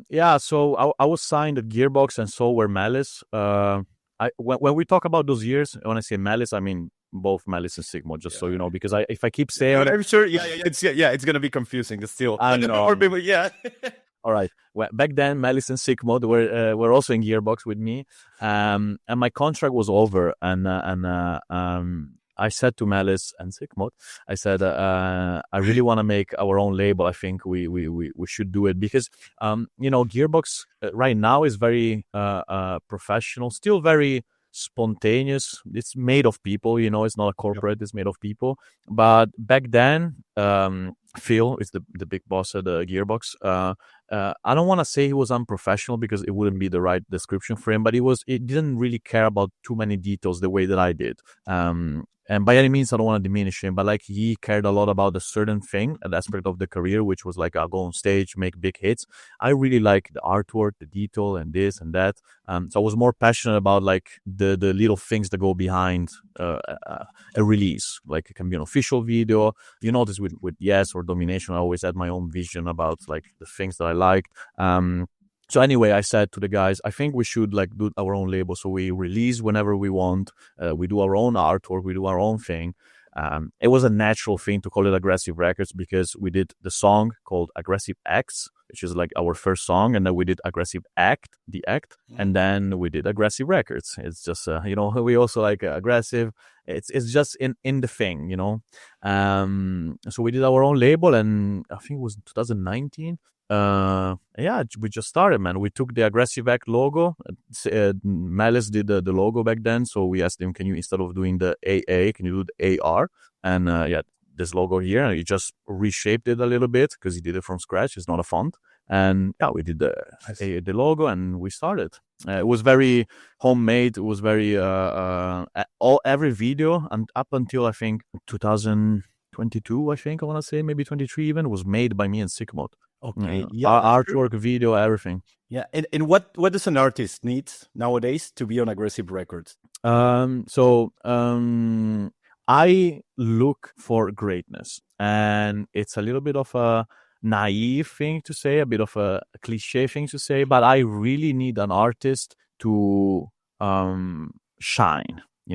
Yeah. So I was signed at Gearbox, and so were Malice. When we talk about those years, when I say Malice, I mean both Malice and Sigmund. Just so you know, because if I keep saying, I'm sure. Yeah. It's gonna be confusing still. I know. Or people, yeah. All right. Well, back then, Malice and Sigmund were also in Gearbox with me, and my contract was over, and I said to Malice and Sigmund, I said, I really want to make our own label. I think we should do it because, Gearbox right now is very professional, still very spontaneous. It's made of people, it's not a corporate, it's made of people. But back then, Phil is the big boss at the Gearbox. I don't want to say he was unprofessional because it wouldn't be the right description for him, but it didn't really care about too many details the way that I did. And by any means, I don't want to diminish him, but like he cared a lot about a certain thing, an aspect of the career, which was like, I'll go on stage, make big hits. I really like the artwork, the detail, and this and that. So I was more passionate about like the little things that go behind a release. Like it can be an official video. You notice with Yes or Domination, I always had my own vision about like the things that I liked. So anyway, I said to the guys, I think we should like do our own label. So we release whenever we want. We do our own artwork. We do our own thing. It was a natural thing to call it Aggressive Records because we did the song called Aggressive X, which is like our first song. And then we did Aggressive Act, the act. And then we did Aggressive Records. It's just, we also like aggressive. It's just in the thing, So we did our own label and I think it was 2019. We just started, man. We took the Aggressive Act logo. Malice did the logo back then, so we asked him, can you, instead of doing the AA, can you do the AR? And this logo here, and he just reshaped it a little bit because he did it from scratch. It's not a font. And we did the logo and we started. It was very homemade. It was very every video and up until I think 2022, I think I want to say maybe 23 even, was made by me and Sigmod. Okay. Artwork, video, everything. Yeah. And what does an artist need nowadays to be on Aggressive Records? I look for greatness, and it's a little bit of a naive thing to say, a bit of a cliche thing to say, but I really need an artist to shine. They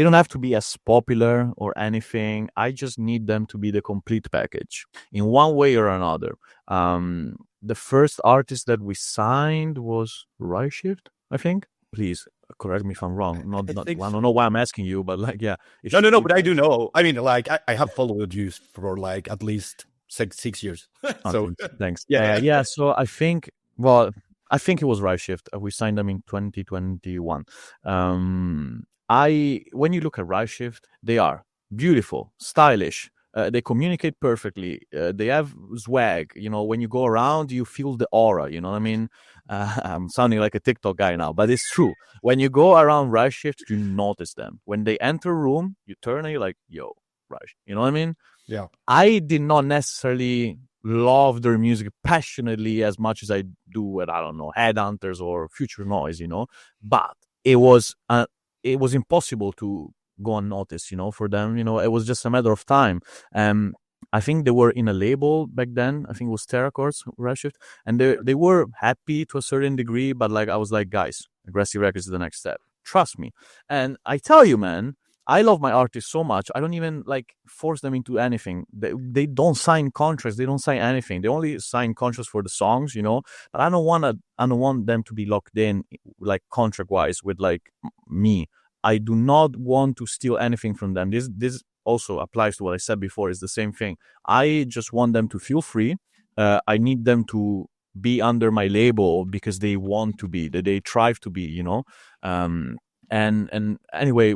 don't have to be as popular or anything. I just need them to be the complete package in one way or another. The first artist that we signed was Shift, I think. Please correct me if I'm wrong. I don't know why I'm asking you, but like, yeah. No, but I do know. I mean, like, I have followed you for like at least six years. So thanks. Yeah. So I think it was Shift. We signed them in 2021. When you look at Shift, they are beautiful, stylish. They communicate perfectly. They have swag. When you go around, you feel the aura. You know what I mean? I'm sounding like a TikTok guy now, but it's true. When you go around Shift, you notice them. When they enter a room, you turn and you're like, yo, Rice. You know what I mean? Yeah. I did not necessarily love their music passionately as much as I do with, I don't know, Headhunters or Future Noise, but it was impossible to go unnoticed, for them. It was just a matter of time. I think they were in a label back then. I think it was Terracords, Redshift, and they were happy to a certain degree, but like I was like, guys, Aggressive Records is the next step. Trust me. And I tell you, man, I love my artists so much. I don't even like force them into anything. They don't sign contracts. They don't sign anything. They only sign contracts for the songs, But I don't want them to be locked in like contract wise with like me. I do not want to steal anything from them. This also applies to what I said before. It's the same thing. I just want them to feel free. I need them to be under my label because they want to be, that they strive to be, And anyway,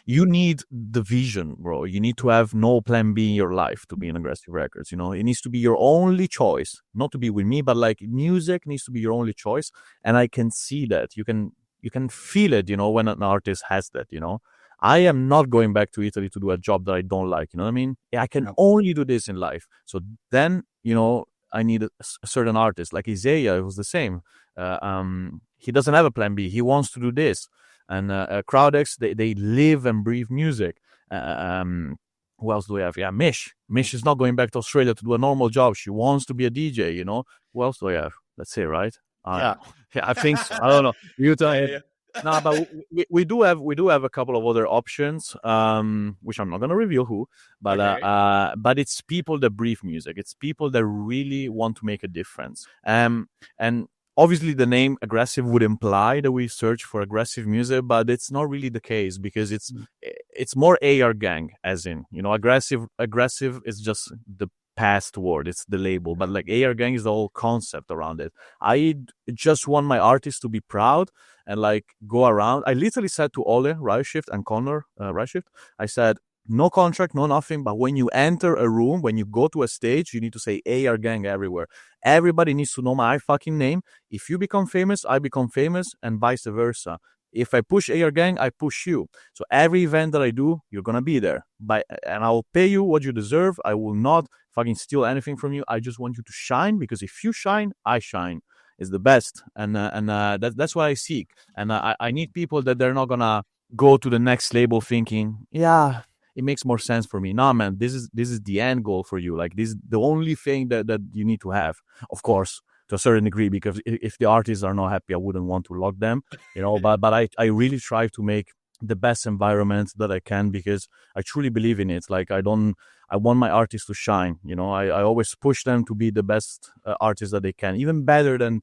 you need the vision, bro. You need to have no plan B in your life to be in Aggressive Records. It needs to be your only choice, not to be with me, but like music needs to be your only choice. And I can see that. You can feel it, when an artist has that, I am not going back to Italy to do a job that I don't like. You know what I mean? I can only do this in life. So then, I need a certain artist like Isaiah. It was the same. He doesn't have a plan B. He wants to do this. And Crowdex, they live and breathe music. Who else do we have? Yeah, Mish. Mish is not going back to Australia to do a normal job. She wants to be a DJ, Who else do I have? That's it, right? Yeah, I think so. I don't know. You tell me. No, but we do have a couple of other options, which I'm not gonna reveal who, but but it's people that breathe music. It's people that really want to make a difference. And obviously the name Aggressive would imply that we search for aggressive music, but it's not really the case because it's more AR gang, as in, aggressive is just the past word. It's the label, but like AR Gang is the whole concept around it. I just want my artists to be proud and like go around. I literally said to Ole Shift and Connor Shift, I said, no contract, no nothing. But when you enter a room, when you go to a stage, you need to say AR Gang everywhere. Everybody needs to know my fucking name. If you become famous, I become famous, and vice versa. If I push AR Gang, I push you. So every event that I do, you're gonna be there. And I will pay you what you deserve. I will not fucking steal anything from you. I just want you to shine, because if you shine, I shine. It's the best, and that's what I seek. And I need people that they're not gonna go to the next label thinking, yeah, it makes more sense for me. Nah, man, this is the end goal for you. Like, this is the only thing that you need to have. Of course, to a certain degree, because if the artists are not happy, I wouldn't want to lock them, but I really try to make the best environment that I can, because I truly believe in it. Like, I want my artists to shine. I always push them to be the best artists that they can, even better than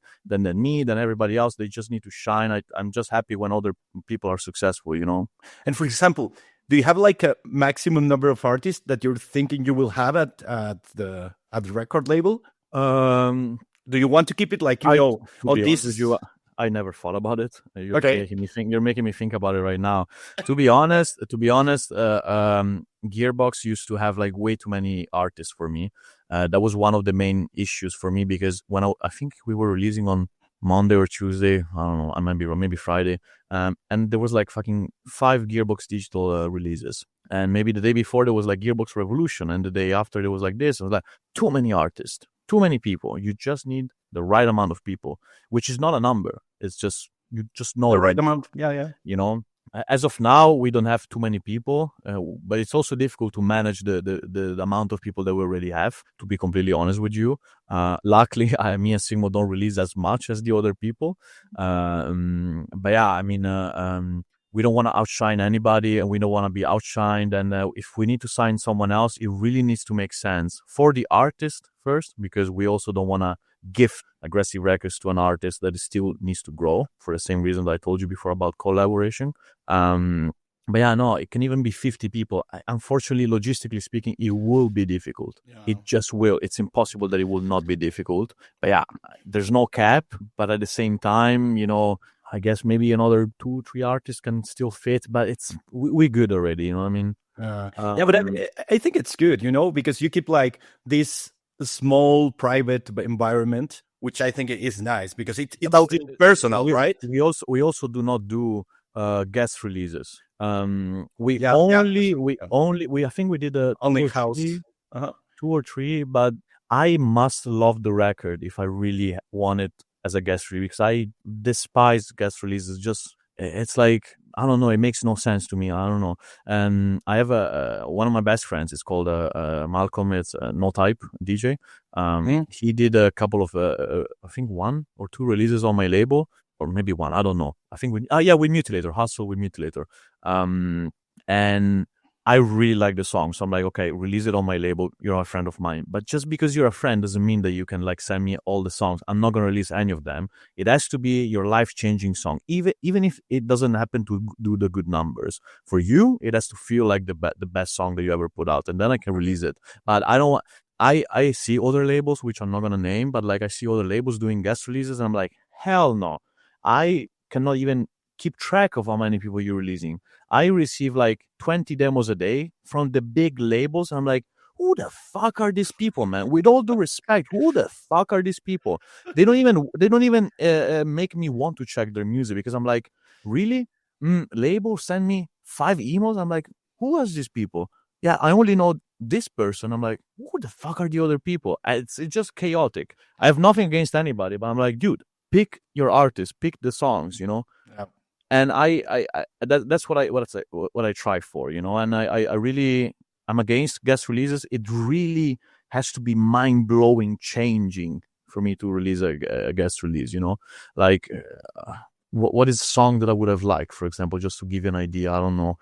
me, than everybody else. They just need to shine. I'm just happy when other people are successful, And for example, do you have like a maximum number of artists that you're thinking you will have at the record label? Do you want to keep it like, I never thought about it. You're Okay. You're making me think about it right now. To be honest, Gearbox used to have like way too many artists for me. That was one of the main issues for me, because when I think we were releasing on Monday or Tuesday, I don't know, I might be wrong, maybe Friday, and there was like fucking 5 Gearbox digital releases. And maybe the day before there was like Gearbox Revolution, and the day after there was like this. I was like, too many artists, too many people. You just need the right amount of people, which is not a number. It's just, you just know the right amount. Yeah. As of now, we don't have too many people, but it's also difficult to manage the amount of people that we already have, to be completely honest with you. Luckily, me and Sigmo don't release as much as the other people. But yeah, I mean, we don't want to outshine anybody, and we don't want to be outshined. And if we need to sign someone else, it really needs to make sense for the artist first, because we also don't want to give aggressive records to an artist that still needs to grow, for the same reason that I told you before about collaboration. But yeah, no, it can even be 50 people. Unfortunately, logistically speaking, it will be difficult. Yeah. It just will. It's impossible that it will not be difficult. But yeah, there's no cap. But at the same time, I guess maybe another 2-3 artists can still fit. But we're good already. You know what I mean? Yeah, but I think it's good, because you keep like this small private environment, which I think is nice, because it's personal, right? We also do not do guest releases. I think we did only house 2 or 3, but I must love the record if I really want it as a guest release, because I despise guest releases. Just, it's like, I don't know, it makes no sense to me. I don't know. And I have one of my best friends. It's called Malcolm. It's No Type DJ. He did a couple of I think 1 or 2 releases on my label, or maybe 1. I don't know. I think with Mutilator, Hustle with Mutilator. And I really like the song, so I'm like, okay, release it on my label. You're a friend of mine. But just because you're a friend doesn't mean that you can like send me all the songs. I'm not gonna release any of them. It has to be your life-changing song, even if it doesn't happen to do the good numbers. For you, it has to feel like the best song that you ever put out, and then I can release it. But I don't. I see other labels, which I'm not gonna name, but like I see other labels doing guest releases, and I'm like, hell no. I cannot even keep track of how many people you're releasing. I receive like 20 demos a day from the big labels. I'm like, who the fuck are these people, man? With all due respect, who the fuck are these people? They don't even make me want to check their music, because I'm like, really? Label send me 5 emails. I'm like, who are these people? Yeah, I only know this person. I'm like, who the fuck are the other people? It's just chaotic. I have nothing against anybody, but I'm like, dude, pick your artist, pick the songs, Yeah. And that's what I try for, And I really, I'm against guest releases. It really has to be mind blowing, changing for me to release a guest release, Like, what is a song that I would have liked, for example, just to give you an idea? I don't know.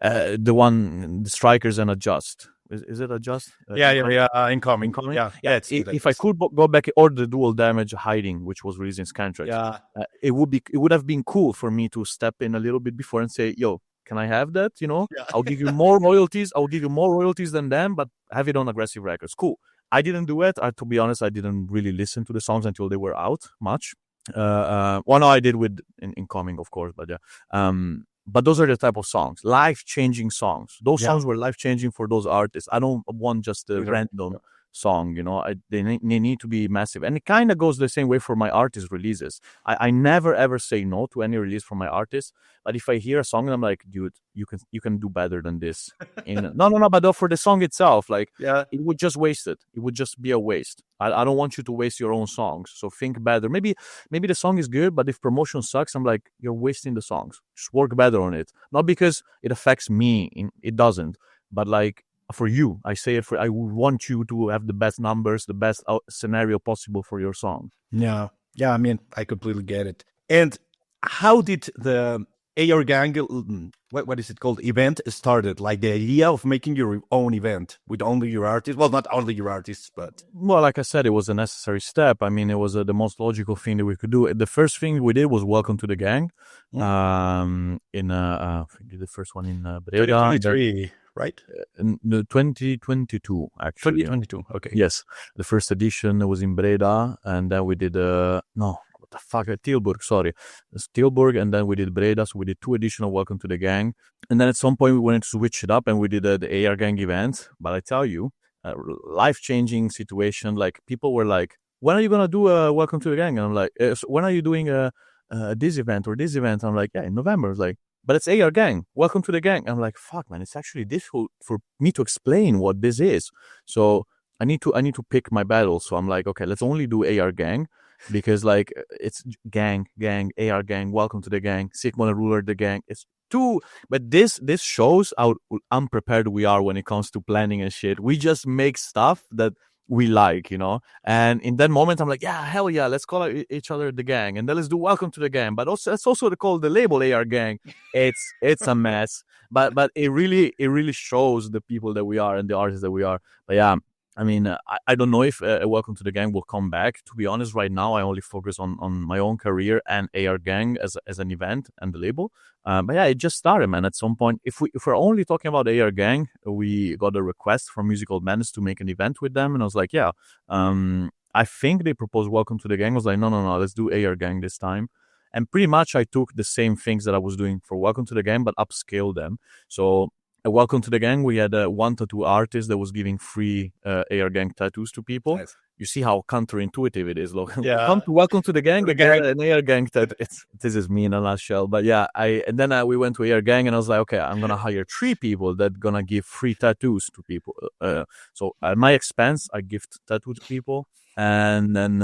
The one, the Strikers and Adjust. Is it Adjust? Incoming. Yeah. If I could go back, or the Dual Damage Hiding, which was released in Scantrax, it would have been cool for me to step in a little bit before and say, yo, can I have that? Yeah. I'll give you more royalties. I'll give you more royalties than them, but have it on Aggressive Records. Cool. I didn't do it. To be honest, I didn't really listen to the songs until they were out much. Well, no, I did with Incoming, of course, but yeah. But those are the type of songs, life-changing songs. Those songs were life-changing for those artists. I don't want just a random song, they need to be massive. And it kind of goes the same way for my artist releases. I never ever say no to any release from my artist, but if I hear a song and I'm like, dude, you can do better than this. No, but for the song itself, like, it would just waste it. It would just be a waste. I don't want you to waste your own songs. So think better. Maybe the song is good, but if promotion sucks, I'm like, you're wasting the songs. Just work better on it. Not because it affects me, it doesn't, but like, for you, I say it I want you to have the best numbers, the best scenario possible for your song. Yeah. I mean, I completely get it. And how did the AR Gang, what is it called, event started? Like the idea of making your own event with only your artists? Well, not only your artists, but... Well, like I said, it was a necessary step. I mean, it was the most logical thing that we could do. The first thing we did was Welcome to the Gang. I think the first one in Breda. 2023. Right? 2022, actually. 2022, okay. Yes. The first edition was in Breda, and then we did, Tilburg, sorry. Tilburg, and then we did Breda, so we did 2 editions of Welcome to the Gang. And then at some point we wanted to switch it up, and we did the AR Gang event. But I tell you, life-changing situation, like, people were like, when are you going to do a Welcome to the Gang? And I'm like, so when are you doing this event or this event? I'm like, yeah, in November. I was like, but it's AR Gang. Welcome to the Gang. I'm like, fuck, man, it's actually difficult for me to explain what this is. So I need to pick my battles. So I'm like, okay, let's only do AR Gang, because like, it's gang, AR Gang, Welcome to the Gang, Sigmund and Rooler, the gang. It's too, but this shows how unprepared we are when it comes to planning and shit. We just make stuff that we like, and in that moment I'm like, yeah, hell yeah, let's call each other the gang, and then let's do Welcome to the Gang, but also let's also call the label AR Gang. It's a mess, but it really shows the people that we are and the artists that we are. But yeah, I mean, I don't know if Welcome to the Gang will come back. To be honest, right now I only focus on my own career and AR Gang as an event and the label. But yeah, it just started, man. At some point, if we're only talking about AR Gang, we got a request from Musical Madness to make an event with them, and I was like, yeah. I think they proposed Welcome to the Gang. I was like, no, let's do AR Gang this time. And pretty much I took the same things that I was doing for Welcome to the Gang, but upscaled them. So Welcome to the Gang, we had one tattoo artist that was giving free AR Gang tattoos to people. Nice. You see how counterintuitive it is, look. Yeah. Welcome to the Gang, an AR Gang tattoo. This is me in a nutshell. But yeah, and then we went to AR Gang, and I was like, okay, I'm gonna hire 3 people that gonna give free tattoos to people. So at my expense, I gift tattoo to people, and then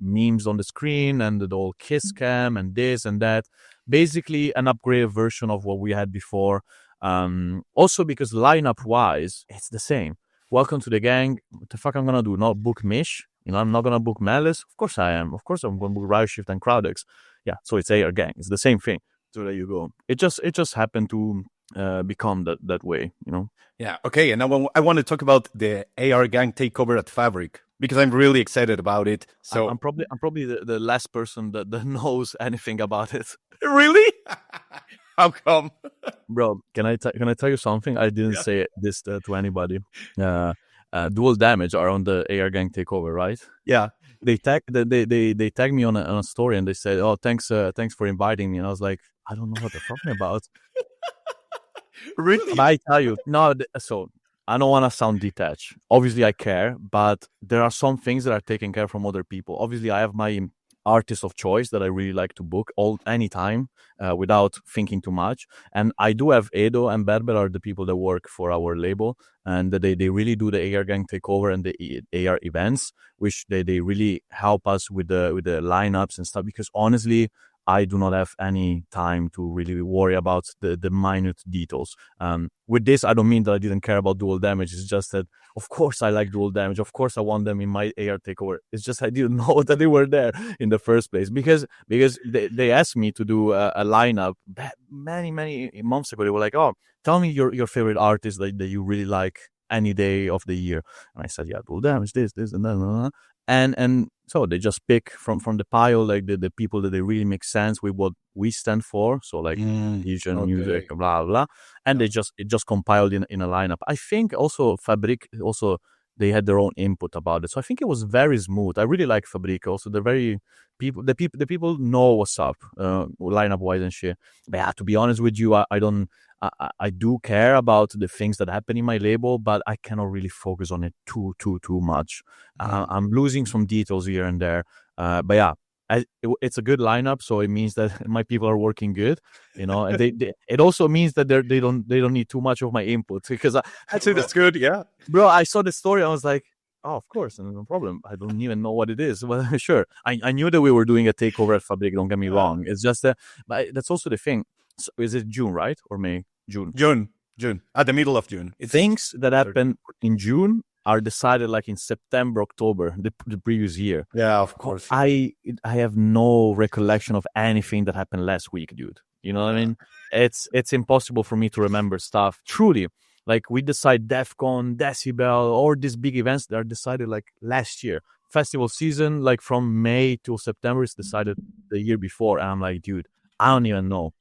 memes on the screen, and the whole kiss cam, and this and that. Basically, an upgraded version of what we had before. Also because lineup wise, it's the same. Welcome to the Gang. What the fuck I'm gonna do? Not book Mish? I'm not gonna book Malice? Of course I am. Of course I'm gonna book Riot Shift and Crowdex. Yeah, so it's AR Gang. It's the same thing. So there you go. It just happened to become that way, Yeah. Okay. And now I want to talk about the AR Gang takeover at Fabric, because I'm really excited about it. So I'm probably the last person that knows anything about it. Really? How come? Bro, can I tell you something? I didn't say this to anybody. Dual Damage are on the AR Gang takeover, right? Yeah. They tagged me on a story, and they said, "Oh, thanks for inviting me." And I was like, I don't know what they're talking about. Really? But I tell you, no. So I don't want to sound detached. Obviously, I care, but there are some things that are taken care from other people. Obviously, I have my artists of choice that I really like to book anytime without thinking too much. And I do have Edo and Berber are the people that work for our label, and they really do the AR Gang takeover and the AR events, which they really help us with the lineups and stuff, because honestly, I do not have any time to really worry about the minute details. With this, I don't mean that I didn't care about Dual Damage. It's just that, of course, I like Dual Damage. Of course, I want them in my AR takeover. It's just I didn't know that they were there in the first place, because they asked me to do a lineup many months ago. They were like, "Oh, tell me your favorite artist that you really like any day of the year." And I said, "Yeah, Dual Damage, this and that." and so they just pick from the pile like the people that they really make sense with what we stand for. So like vision, music, blah blah, and it just compiled in a lineup. I think also Fabric also they had their own input about it, so I think it was very smooth. I really like Fabric. Also, they're very the people know what's up, lineup wise and shit. But yeah, to be honest with you, I don't. I do care about the things that happen in my label, but I cannot really focus on it too much. I'm losing some details here and there, but yeah, it's a good lineup, so it means that my people are working good, and it also means that they don't need too much of my input, because Actually, that's good. Yeah, bro, I saw the story, I was like, oh, of course, no problem. I don't even know what it is. Well, sure, I knew that we were doing a takeover at Fabric. Don't get me wrong. It's just that, but that's also the thing. So is it June, right, or May? June. At the middle of June. Things that happen in June are decided like in September, October, the previous year. Yeah, of course. I have no recollection of anything that happened last week, dude. You know what I mean? It's impossible for me to remember stuff. Truly, like we decide DEFCON, Decibel, or these big events that are decided like last year. Festival season, like from May to September, is decided the year before, and I'm like, dude, I don't even know.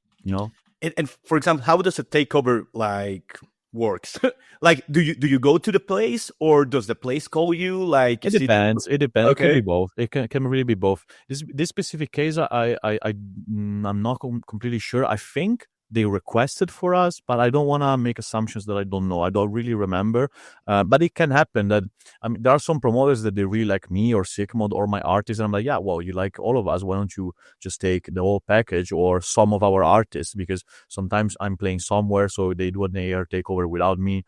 And for example, how does a takeover like works? Like, do you go to the place, or does the place call you? Like, it depends. It depends. Okay. It can be both. It can really be both. This specific case, I'm not completely sure. I think they requested for us, but I don't want to make assumptions that I don't know. I don't really remember, but it can happen that, I mean, there are some promoters that they really like me or Sigmod or my artists, and I'm like, yeah, well, you like all of us, why don't you just take the whole package or some of our artists, because sometimes I'm playing somewhere, so they do an AR takeover without me.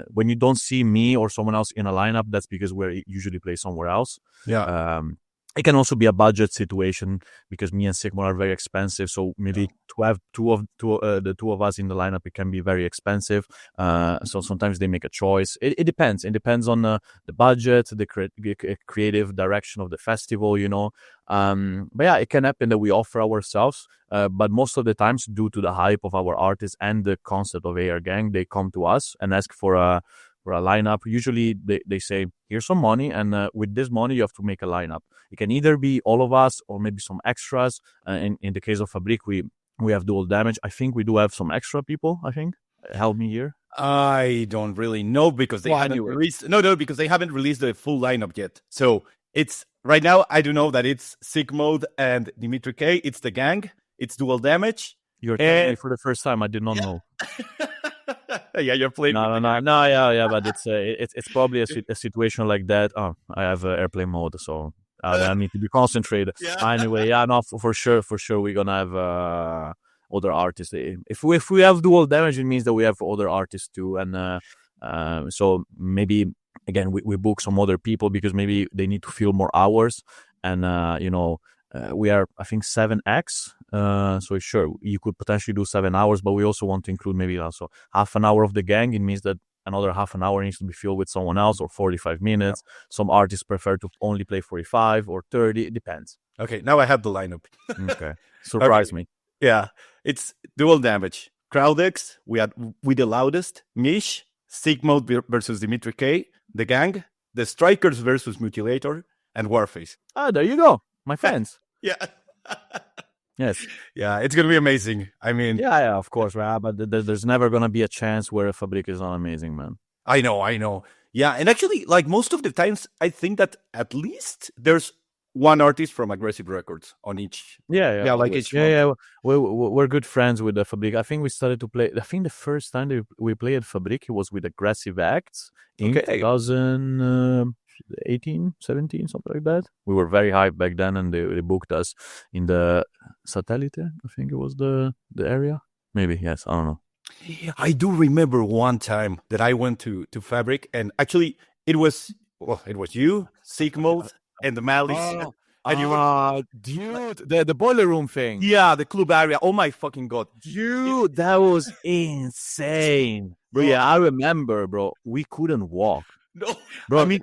When you don't see me or someone else in a lineup, that's because we usually play somewhere else. Yeah. It can also be a budget situation, because me and Sigmund are very expensive. So maybe to have the two of us in the lineup, it can be very expensive. So sometimes they make a choice. It depends. It depends on the budget, the creative direction of the festival, But yeah, it can happen that we offer ourselves. But most of the times, due to the hype of our artists and the concept of AR Gang, they come to us and ask for a lineup. Usually they say, here's some money, and with this money you have to make a lineup. It can either be all of us or maybe some extras. In the case of Fabric, we have Dual Damage. I think we do have some extra people. I think, help me here. I don't really know, because they haven't released. No, because they haven't released the full lineup yet. So it's right now. I do know that it's Sigmod and Dimitri K. It's the gang. It's Dual Damage. You're telling me for the first time. I did not know. Yeah, you're playing. No, yeah, but it's probably a situation like that. Oh, I have airplane mode, so I need to be concentrated. Yeah. Anyway, yeah, no, for sure, we're gonna have other artists. If we have Dual Damage, it means that we have other artists too, and so maybe again we book some other people, because maybe they need to fill more hours, and we are, I think, 7x. So sure, you could potentially do 7 hours, but we also want to include maybe also half an hour of the gang. It means that another half an hour needs to be filled with someone else, or 45 minutes. Yeah. Some artists prefer to only play 45 or 30. It depends. Okay, now I have the lineup. Okay, surprise me. Yeah, it's Dual Damage. Crowdex, we had with the loudest. Mish, Sigmod versus Dimitri K. The gang, the Strikers versus Mutilator, and Warface. Ah, there you go. My fans. Yeah. Yes. Yeah, it's gonna be amazing. I mean, yeah, of course, right? But there's never gonna be a chance where Fabric is not amazing, man. I know. Yeah, and actually, like most of the times, I think that at least there's one artist from Aggressive Records on each. Yeah, like each. Yeah. We're good friends with the Fabric. I think we started to play. I think the first time that we played Fabric, it was with Aggressive Acts in 2018, 17, something like that. We were very hyped back then, and they booked us in the Satellite. I think it was the area. Maybe, yes, I don't know. I do remember one time that I went to Fabric, and actually it was you, Sigmod, and the Malice. And you were, dude, the boiler room thing. Yeah, the club area. Oh my fucking god, dude, that was insane, bro. Yeah, I remember, bro. We couldn't walk. No, bro. I mean,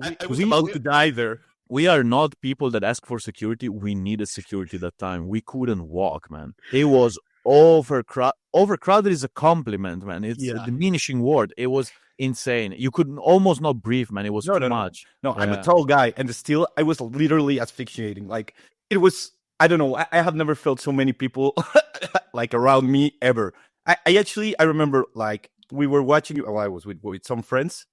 I was about to die there. We are not people that ask for security. We needed security that time. We couldn't walk, man. It was overcrowded is a compliment, man. It's a diminishing word. It was insane. You could almost not breathe, man. It was too much. No, I'm a tall guy, and still, I was literally asphyxiating. Like, it was, I don't know, I have never felt so many people like around me ever. I remember, like, we were watching you. I was with some friends.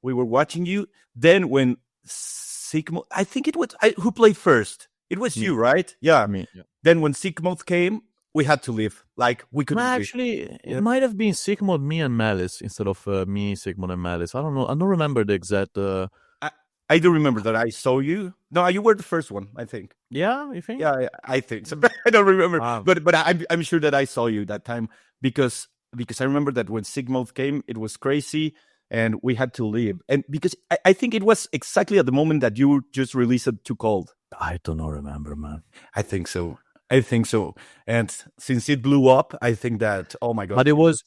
We were watching you. Then when Sigmund, I think it was who played first. It was you, right? Yeah. Me. Yeah. Then when Sigmund came, we had to leave. Like, we couldn't. Actually, it might have been Sigmund, me, and Malice instead of me, Sigmund, and Malice. I don't know. I don't remember the exact. I do remember that I saw you. No, you were the first one, I think. Yeah, you think? Yeah, I think so. I don't remember, but I'm sure that I saw you that time because I remember that when Sigmund came, it was crazy, and we had to leave. And because I think it was exactly at the moment that you just released it, Too Cold. I don't know, remember, man. I think so. And since it blew up, I think that, oh my God. But it was,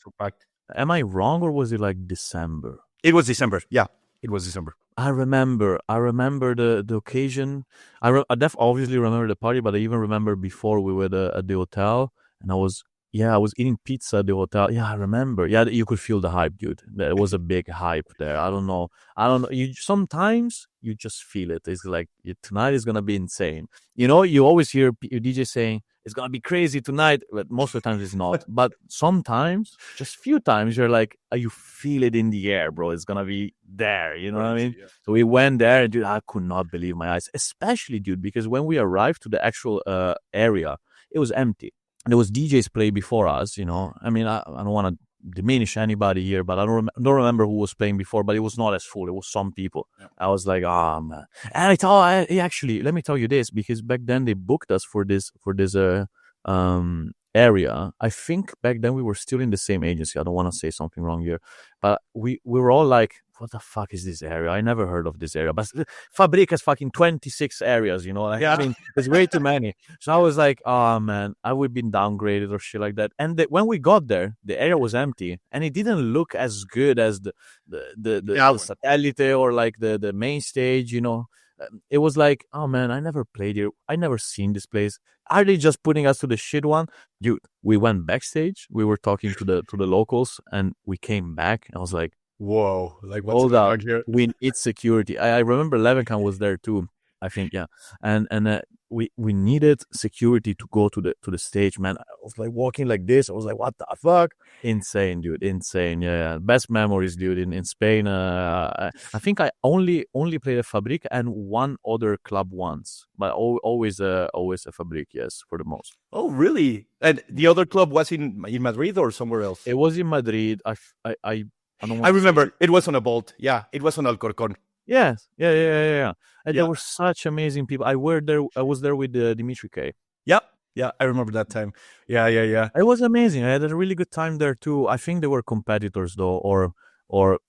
am I wrong, or was it like December? It was December. Yeah, it was December. I remember the occasion. I obviously remember the party, but I even remember before we were at the hotel, and I was eating pizza at the hotel. Yeah, I remember. Yeah, you could feel the hype, dude. There was a big hype there. I don't know. Sometimes you just feel it. It's like, tonight is gonna be insane. You know, you always hear your DJ saying it's gonna be crazy tonight, but most of the times it's not. But sometimes, just few times, you're like, you feel it in the air, bro. It's gonna be there. You know what I mean? Yeah. So we went there, and dude, I could not believe my eyes. Especially, dude, because when we arrived to the actual area, it was empty. There was DJs play before us, you know. I mean, I don't want to diminish anybody here, but I don't remember who was playing before, but it was not as full. It was some people. Yeah. I was like, oh, man. And actually, let me tell you this, because back then they booked us for this area. I think back then we were still in the same agency. I don't want to say something wrong here, but we were all like, what the fuck is this area? I never heard of this area. But Fabrik has fucking 26 areas, you know? Like, yeah. I mean, there's way too many. So I was like, oh, man, I would be downgraded or shit like that. And when we got there, the area was empty, and it didn't look as good as the satellite or like the main stage, you know? It was like, oh, man, I never played here. I never seen this place. Are they just putting us to the shit one? Dude, we went backstage. We were talking to the locals, and we came back. I was like, whoa, like, what's hold going on here? We need security. I remember Levenkan was there too, I think, yeah. And we needed security to go to the stage, man. I was like walking like this. I was like, what the fuck? Insane, dude. Insane. Yeah. Best memories, dude. In Spain, I think I only played a Fabrik and one other club once, but always a Fabrik, yes, for the most. Oh, really? And the other club was in Madrid or somewhere else? It was in Madrid. I remember it was on a boat. Yeah, it was on Alcorcón. Yes, yeah. And there were such amazing people. I was there with Dimitri K. Yeah, I remember that time. Yeah. It was amazing. I had a really good time there too. I think they were competitors though, or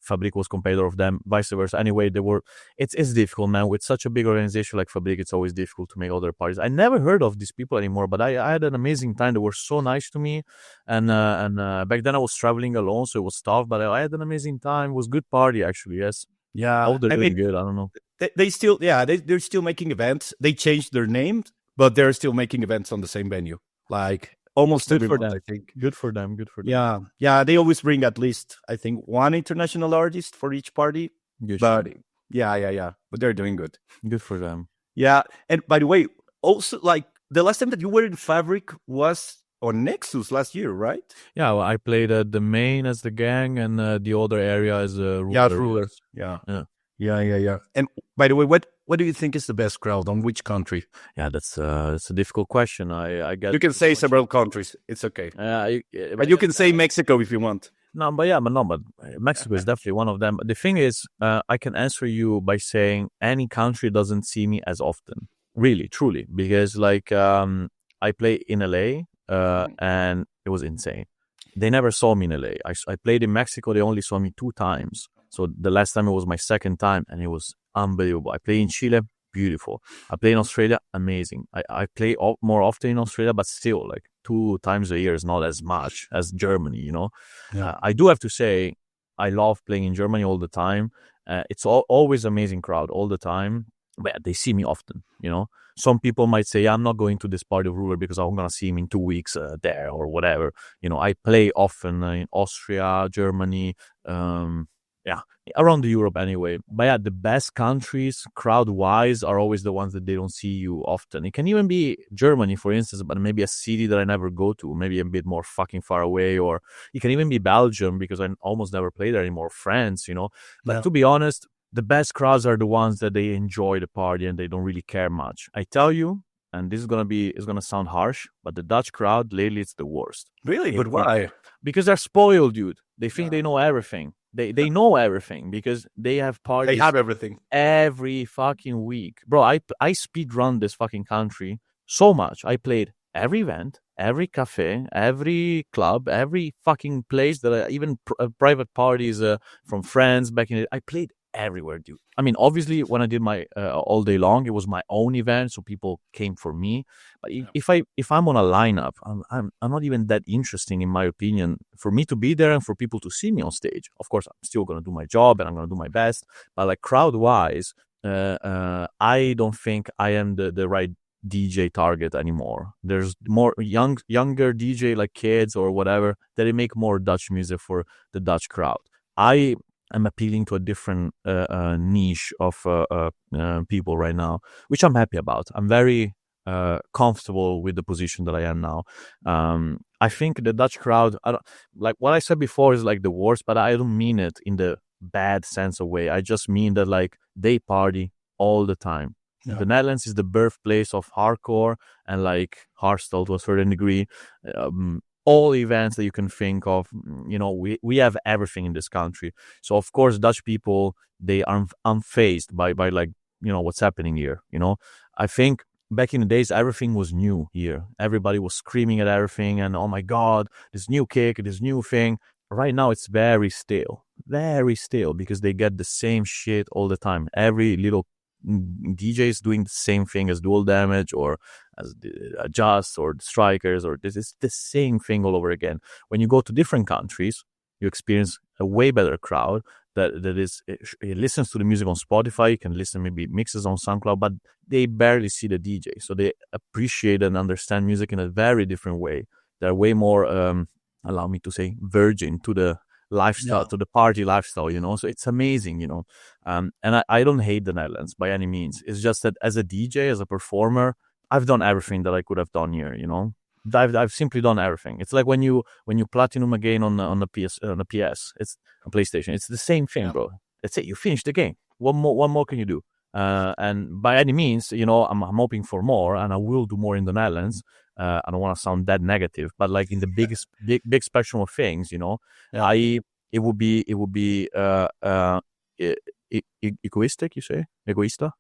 Fabrik was competitor of them, vice versa. Anyway, they were. It's difficult, man. With such a big organization like Fabrik, it's always difficult to make other parties. I never heard of these people anymore, but I had an amazing time. They were so nice to me, and back then I was traveling alone, so it was tough. But I had an amazing time. It was a good party, actually. Yes. Yeah, they're doing good. I don't know. They still, they're still making events. They changed their name, but they're still making events on the same venue. Like almost every month, I think. Good for them. Yeah. They always bring at least, I think, one international artist for each party. But yeah. But they're doing good. Good for them. Yeah. And by the way, also, like, the last time that you were in Fabrik was on Nexus last year, right? Yeah, well, I played the main as the gang, and the other area as Rooler. Yeah, Rooler. Yeah. And by the way, what do you think is the best crowd on which country? Yeah, that's a difficult question. I guess you can say several countries. It's okay. But you can say Mexico if you want. No, but Mexico is definitely one of them. The thing is, I can answer you by saying any country doesn't see me as often, really, truly, because like I play in LA. And it was insane. They never saw me in LA. I played in Mexico. They only saw me 2 times. So the last time it was my second time, and it was unbelievable. I played in Chile, beautiful. I played in Australia, amazing. I play more often in Australia, but still, like 2 times a year is not as much as Germany, you know. Yeah. I do have to say, I love playing in Germany all the time. It's always amazing crowd all the time. But they see me often, you know. Some people might say, I'm not going to this party of Ruler because I'm going to see him in 2 weeks there or whatever. You know, I play often in Austria, Germany, yeah, around Europe anyway. But yeah, the best countries crowd wise are always the ones that they don't see you often. It can even be Germany, for instance, but maybe a city that I never go to, maybe a bit more fucking far away. Or it can even be Belgium, because I almost never play there anymore. France, But to be honest, the best crowds are the ones that they enjoy the party and they don't really care much. I tell you, and this is gonna sound harsh, but the Dutch crowd lately, it's the worst. Really? But why? Because they're spoiled, dude. They think they know everything. They know everything because they have They parties have everything. every fucking week. Bro, I speed run this fucking country so much. I played every event, every cafe, every club, every fucking place that even private parties from friends back in it. I played everywhere, dude. I mean, obviously, when I did my all day long, it was my own event, so people came for me. But if I'm on a lineup, I'm not even that interesting, in my opinion, for me to be there and for people to see me on stage. Of course, I'm still gonna do my job and I'm gonna do my best. But like crowd wise, I don't think I am the right DJ target anymore. There's more younger DJ, like kids or whatever, that they make more Dutch music for the Dutch crowd. I'm appealing to a different niche of people right now, which I'm happy about. I'm very comfortable with the position that I am now. I think the Dutch crowd, like what I said before, is like the worst, but I don't mean it in the bad sense of way. I just mean that like they party all the time. Yeah. The Netherlands is the birthplace of hardcore and like hardstyle to a certain degree. All events that you can think of, we have everything in this country. So of course, Dutch people, they are unfazed by like, what's happening here. I think back in the days, everything was new here. Everybody was screaming at everything and, oh my God, this new kick, this new thing. Right now, it's very still, because they get the same shit all the time. Every little DJ is doing the same thing as Dual Damage or as Adjust or the Strikers, or this is the same thing all over again. When you go to different countries, you experience a way better crowd that it listens to the music on Spotify. You can listen maybe mixes on SoundCloud, but they barely see the DJ, so they appreciate and understand music in a very different way. They're way more, allow me to say, virgin to the lifestyle, to the party lifestyle, so it's amazing, and I don't hate the Netherlands by any means. It's just that as a DJ, as a performer, I've done everything that I could have done here, I've simply done everything. It's like when you platinum a game on the PS, it's a PlayStation, it's the same thing, bro. That's it, you finish the game. What more can you do? And by any means, I'm hoping for more, and I will do more in the Netherlands. I don't want to sound that negative, but like in the big spectrum of things, it would be egoistic, you say, egoista.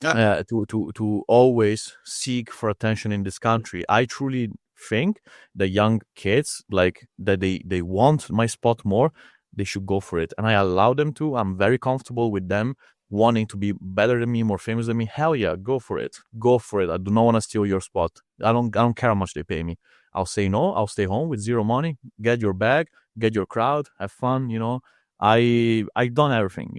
To always seek for attention in this country. I truly think the young kids, like that they want my spot more, they should go for it, and I allow them to. I'm very comfortable with them wanting to be better than me, more famous than me. Hell yeah, go for it. I do not want to steal your spot. I don't care how much they pay me. I'll say no. I'll stay home with zero money. Get your bag, get your crowd, have fun. I've done everything.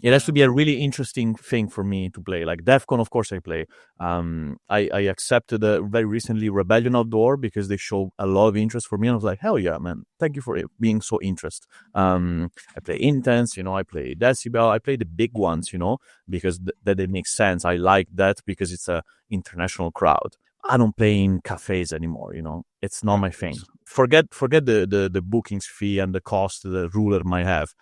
It has to be a really interesting thing for me to play. Like DEFCON, of course, I play. I accepted very recently Rebellion Outdoor because they show a lot of interest for me. And I was like, hell yeah, man. Thank you for being so interested. I play Intense, I play Decibel. I play the big ones, because that it makes sense. I like that because it's a international crowd. I don't play in cafes anymore, It's not my thing. Forget the bookings fee and the cost the Rooler might have.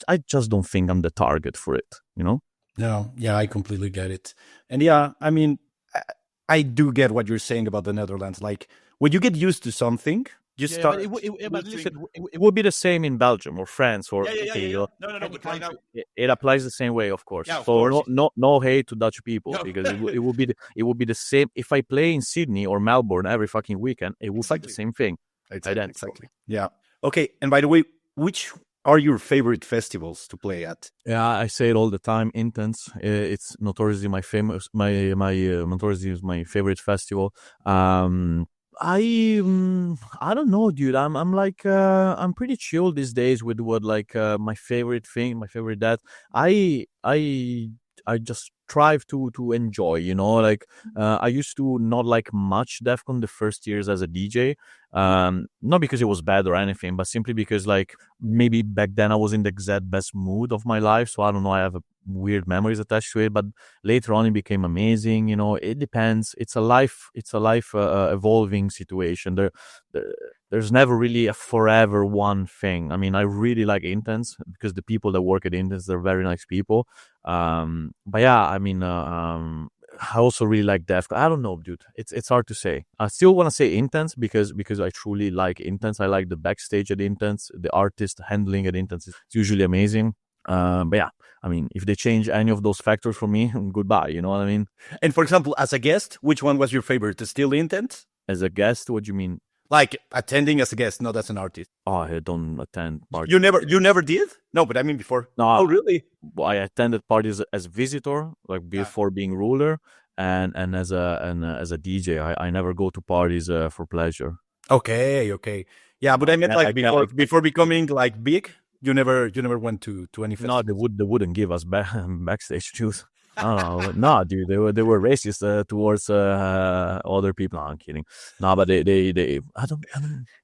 I just don't think I'm the target for it, No, yeah, I completely get it. And yeah, I mean, I do get what you're saying about the Netherlands. Like, when you get used to something, you start... But listen, it would be the same in Belgium or France or... No, but right now... It applies the same way, of course. No hate to Dutch people, because it would be the same. If I play in Sydney or Melbourne every fucking weekend, it would be the same thing. Exactly. Yeah. Okay, and by the way, which are your favorite festivals to play at? Yeah, I say it all the time. Intense. It's notoriously notoriously is my favorite festival. I don't know, dude. I'm like I'm pretty chill these days with what like my favorite thing, my favorite that. I just strive to enjoy, like I used to not like much Defcon the first years as a DJ, not because it was bad or anything, but simply because like maybe back then I was in the exact best mood of my life. So I don't know, I have weird memories attached to it, but later on it became amazing. It depends. It's a life evolving situation. There's never really a forever one thing. I mean, I really like Intense because the people that work at Intense, they're very nice people. But yeah, I mean, I also really like Def. I don't know, dude. It's hard to say. I still want to say Intense because I truly like Intense. I like the backstage at Intense. The artist handling at Intense is usually amazing. But yeah, I mean, if they change any of those factors for me, goodbye. You know what I mean? And for example, as a guest, which one was your favorite? The Still Intent? As a guest, what do you mean? Like attending as a guest, not as an artist. Oh, I don't attend parties. You never did? No, but I mean before. No. Oh, really? I attended parties as visitor, like before being Ruler, and as a DJ. I never go to parties for pleasure. Okay. Yeah, but I meant like before becoming like big, you never went to any festival. No, they wouldn't give us backstage shoes. I don't know. No, dude, they were racist towards other people. No, I'm kidding. No, but they I don't.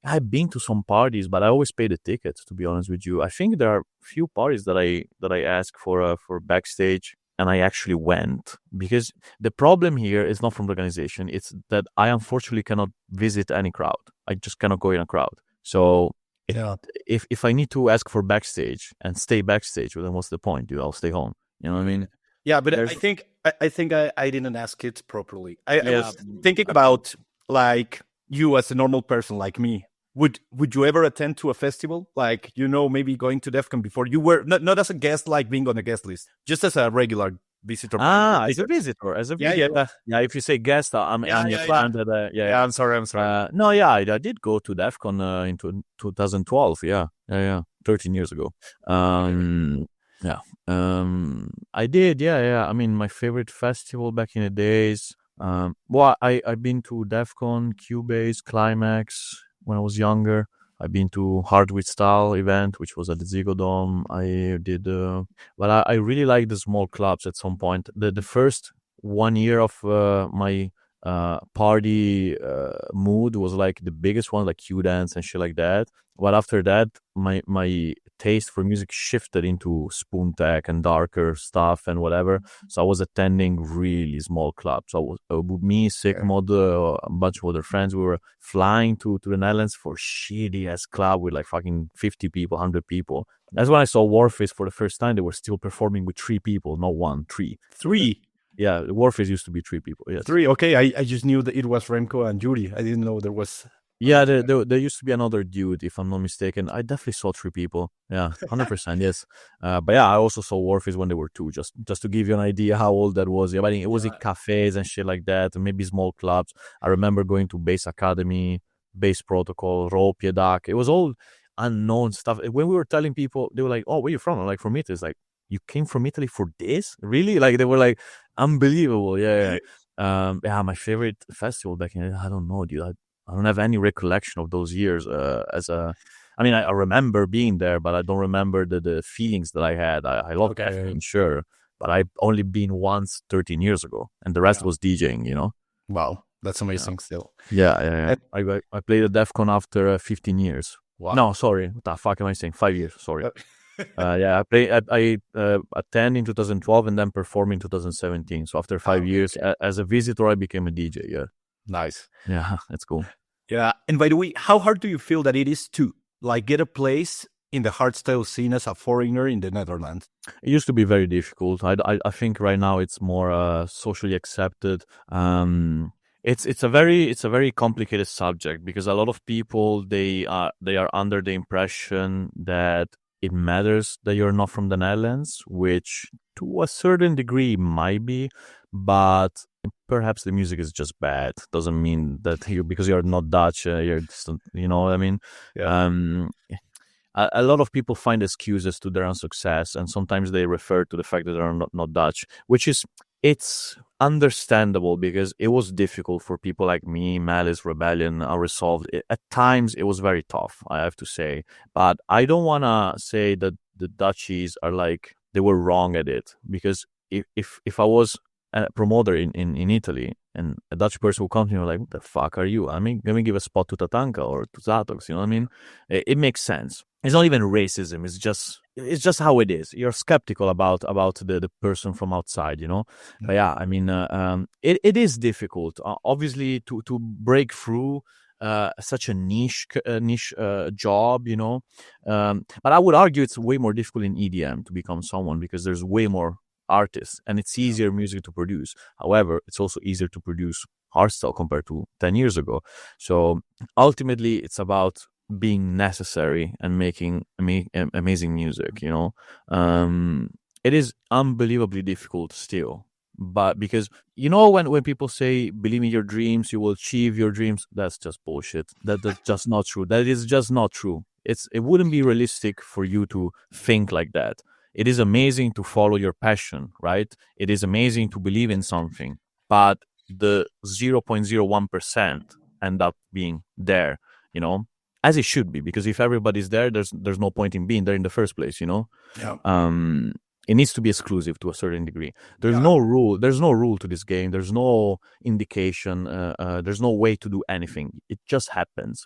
I've been to some parties, but I always pay the tickets. To be honest with you, I think there are few parties that I ask for backstage, and I actually went, because the problem here is not from the organization. It's that I unfortunately cannot visit any crowd. I just cannot go in a crowd. So yeah, if I need to ask for backstage and stay backstage, well, then what's the point, dude? I'll stay home. You know what I mean? Yeah, but I think I didn't ask it properly. I was thinking about like you as a normal person like me. Would you ever attend to a festival? Like, maybe going to DEFCON before you were not as a guest, like being on a guest list, just as a regular visitor. As a visitor. Yeah. If you say guest, I'm your fan. I'm sorry. No, yeah, I did go to DEFCON in 2012. Yeah. 13 years ago. Yeah. I did. Yeah. I mean, my favorite festival back in the days. I've been to DEFCON, Cubase, Climax when I was younger. I've been to Hardstyle event, which was at the Ziggo Dome. I did, but I really like the small clubs at some point. The first 1 year of my party mood was like the biggest one, like Q dance and shit like that. But after that, my taste for music shifted into spoon tech and darker stuff and whatever. So I was attending really small clubs. So me, Sigmod, a bunch of other friends, we were flying to the Netherlands for shitty ass club with like fucking 50 people, 100 people. That's when I saw Warface for the first time. They were still performing with 3 people, not 1, 3. 3. Yeah, Warface used to be 3 people. Yes. 3. Okay, I just knew that it was Remco and Yuri. I didn't know there was. Yeah, there used to be another dude, if I'm not mistaken. I definitely saw 3 people. Yeah, 100%, yes. But yeah, I also saw Warface when they were 2, just to give you an idea how old that was. Yeah, but it was in cafes and shit like that, and maybe small clubs. I remember going to Bass Academy, Bass Protocol, Raw Piedak. It was all unknown stuff. When we were telling people, they were like, "Oh, where are you from?" I'm like, "From Italy." It's like, "You came from Italy for this? Really?" Like, they were like, unbelievable. Yeah. My favorite festival back in, I don't know, dude. I don't have any recollection of those years. I remember being there, but I don't remember the feelings that I had. I love caffeine, sure, but I've only been once 13 years ago, and the rest was DJing. Wow, that's amazing. Still, yeah. I played at DEFCON after 15 years. Wow. No, sorry, what the fuck am I saying? 5 years. Sorry. I attend in 2012 and then perform in 2017. So after 5 years, as a visitor, I became a DJ. Yeah. Nice. Yeah, that's cool. Yeah. And by the way, how hard do you feel that it is to like get a place in the hardstyle scene as a foreigner in the Netherlands? It used to be very difficult. I think right now it's more socially accepted. It's a very complicated subject because a lot of people they are under the impression that it matters that you're not from the Netherlands, which to a certain degree might be, but perhaps the music is just bad. Doesn't mean that because you're not Dutch, you're just, you know what I mean? Yeah. A lot of people find excuses to their unsuccess, and sometimes they refer to the fact that they're not Dutch, which is, it's understandable because it was difficult for people like me, Malice, Rebellion, Unresolved. At times, it was very tough, I have to say. But I don't want to say that the Dutchies are like, they were wrong at it, because if I was a promoter in Italy and a Dutch person would come to me like, what the fuck are you? I mean, let me give a spot to Tatanka or to Zatox, you know what I mean? It makes sense. It's not even racism. It's just how it is. You're skeptical about the person from outside, you know? But yeah, I mean, it is difficult, obviously, to break through such a niche job, you know? But I would argue it's way more difficult in EDM to become someone because there's way more artists and it's easier music to produce. However, it's also easier to produce hardstyle compared to 10 years ago. So ultimately, it's about being necessary and making amazing music, you know? It is unbelievably difficult still. But because, you know, when people say, believe in your dreams, you will achieve your dreams, that's just bullshit. That's just not true. That is just not true. It wouldn't be realistic for you to think like that. It is amazing to follow your passion, right? It is amazing to believe in something, but the 0.01% end up being there, you know, as it should be, because if everybody's there, there's no point in being there in the first place, you know? Yeah. It needs to be exclusive to a certain degree. There's no rule to this game. There's no indication. There's no way to do anything. It just happens.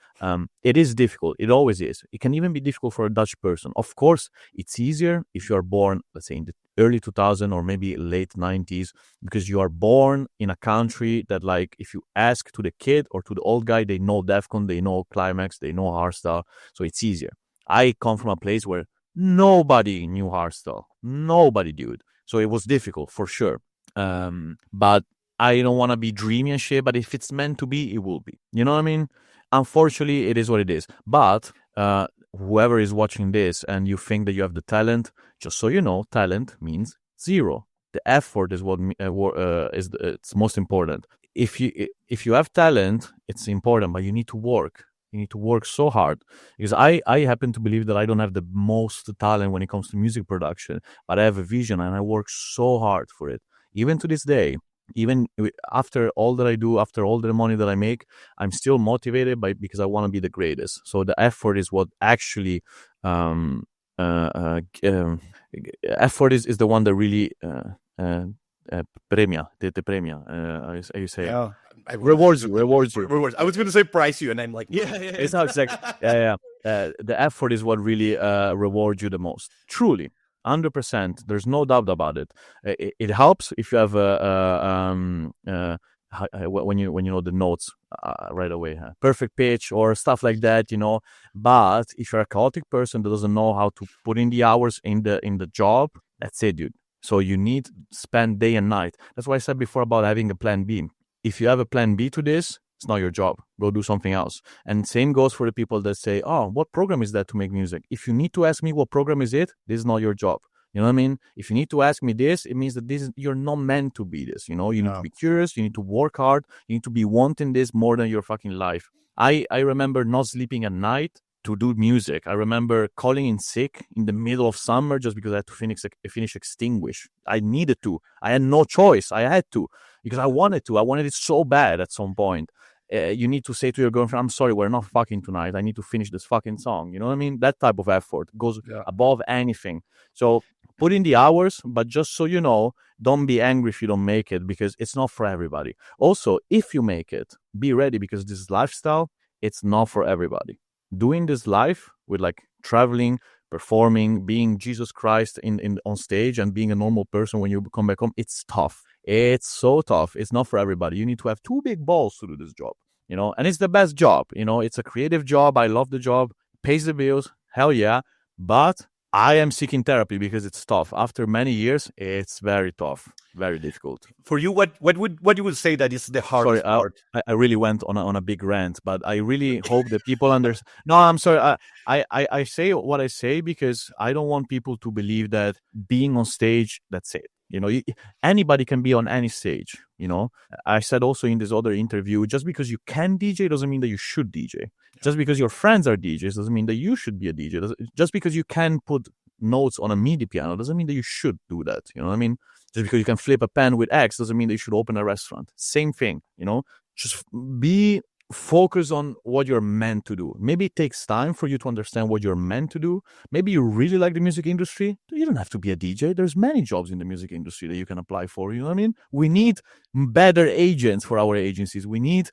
It is difficult. It always is. It can even be difficult for a Dutch person. Of course, it's easier if you are born, let's say, in the early 2000s or maybe late 90s, because you are born in a country that, like, if you ask to the kid or to the old guy, they know Defcon, they know Climax, they know Hardstyle. So it's easier. I come from a place where nobody knew hardstyle. Nobody, dude. So it was difficult for sure. But I don't want to be dreamy and shit. But if it's meant to be, it will be. You know what I mean? Unfortunately, it is what it is. But whoever is watching this and you think that you have the talent, just so you know, talent means zero. The effort is what it's most important. If you have talent, it's important, but you need to work. You need to work so hard, because I happen to believe that I don't have the most talent when it comes to music production, but I have a vision and I work so hard for it. Even to this day, even after all that I do, after all the money that I make, I'm still motivated because I want to be the greatest. So the effort is what actually effort is the one that really premia, te premia, you say. Yeah. Rewards you. I was going to say price you, and I'm like, yeah. It's not exactly. Yeah. The effort is what really rewards you the most. Truly, 100%. There's no doubt about it. It helps if you have when you know the notes right away, perfect pitch or stuff like that, you know. But if you're a chaotic person that doesn't know how to put in the hours in the job, that's it, dude. So you need to spend day and night. That's why I said before about having a plan B. If you have a plan B to this, it's not your job. Go do something else. And same goes for the people that say, oh, what program is that to make music? If you need to ask me what program is it, this is not your job. You know what I mean? If you need to ask me this, it means that you're not meant to be this. You know, you need to be curious. You need to work hard. You need to be wanting this more than your fucking life. I remember not sleeping at night to do music. I remember calling in sick in the middle of summer just because I had to finish Extinguish. I needed to. I had no choice. I had to because I wanted to. I wanted it so bad at some point. You need to say to your girlfriend, I'm sorry, we're not fucking tonight. I need to finish this fucking song. You know what I mean? That type of effort goes above anything. So put in the hours, but just so you know, don't be angry if you don't make it because it's not for everybody. Also, if you make it, be ready because this lifestyle, it's not for everybody. Doing this life with like traveling, performing, being Jesus Christ in on stage and being a normal person when you come back home, it's tough. It's so tough. It's not for everybody. You need to have two big balls to do this job, you know, and it's the best job. You know, it's a creative job. I love the job, pays the bills. Hell yeah. But I am seeking therapy because it's tough. After many years, it's very tough, very difficult. For you, what you would say that is the hardest part? I really went on a big rant, but I really hope that people understand. No, I'm sorry. I say what I say because I don't want people to believe that being on stage, that's it. You know, anybody can be on any stage. You know, I said also in this other interview, just because you can DJ doesn't mean that you should DJ. Just because your friends are DJs doesn't mean that you should be a DJ. Just because you can put notes on a MIDI piano doesn't mean that you should do that. You know what I mean? Just because you can flip a pen with X doesn't mean that you should open a restaurant. Same thing, you know? Just be focus on what you're meant to do. Maybe it takes time for you to understand what you're meant to do. Maybe you really like the music industry. You don't have to be a DJ. There's many jobs in the music industry that you can apply for. You know what I mean? We need better agents for our agencies. We need,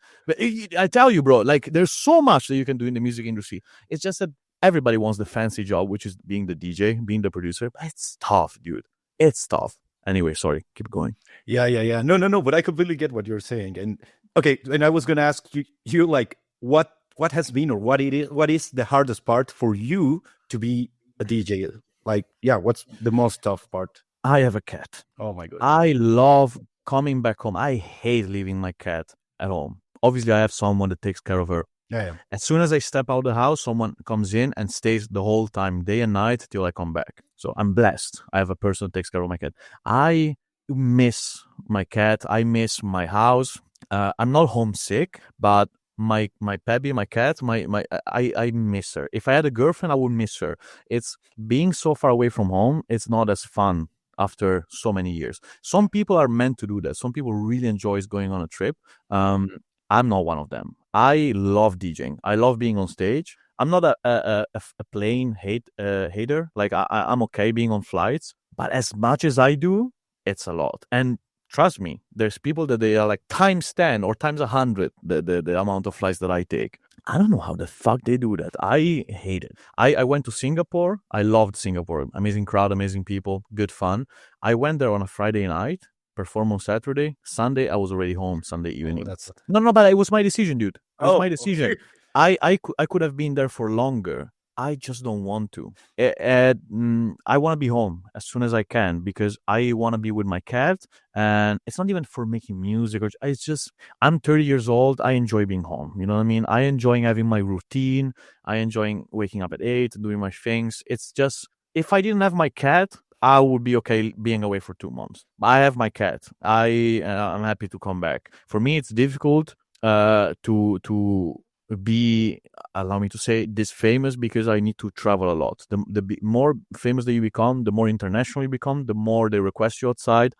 I tell you, bro, like there's so much that you can do in the music industry. It's just that everybody wants the fancy job, which is being the DJ, being the producer. But it's tough, dude. It's tough. Anyway, sorry, keep going. Yeah. No. But I completely get what you're saying. And okay, and I was gonna ask you like what has been or what is the hardest part for you to be a DJ? Like, yeah, what's the most tough part? I have a cat. Oh my god. I love coming back home. I hate leaving my cat at home. Obviously, I have someone that takes care of her. Yeah. As soon as I step out of the house, someone comes in and stays the whole time, day and night, till I come back. So I'm blessed. I have a person who takes care of my cat. I miss my cat. I miss my house. I'm not homesick, but my Pebby, my cat, I miss her. If I had a girlfriend, I would miss her. It's being so far away from home. It's not as fun after so many years. Some people are meant to do that. Some people really enjoy going on a trip. I'm not one of them. I love DJing. I love being on stage. I'm not a plain hater. Like I'm okay being on flights, but as much as I do, it's a lot. And trust me, there's people that they are like times 10 or times 100 the amount of flights that I take. I don't know how the fuck they do that. I hate it. I went to Singapore. I loved Singapore. Amazing crowd, amazing people, good fun. I went there on a Friday night, perform on Saturday. Sunday, I was already home Sunday evening. No, but it was my decision, dude. It was my decision. Okay. I could have been there for longer. I just don't want to. I want to be home as soon as I can because I want to be with my cat. And it's not even for making music. It's just, I'm 30 years old. I enjoy being home. You know what I mean? I enjoy having my routine. I enjoy waking up at 8, doing my things. It's just, if I didn't have my cat, I would be okay being away for 2 months. I have my cat. I'm happy to come back. For me, it's difficult to be, allow me to say, this famous because I need to travel a lot. The more famous that you become, the more international you become, the more they request you outside.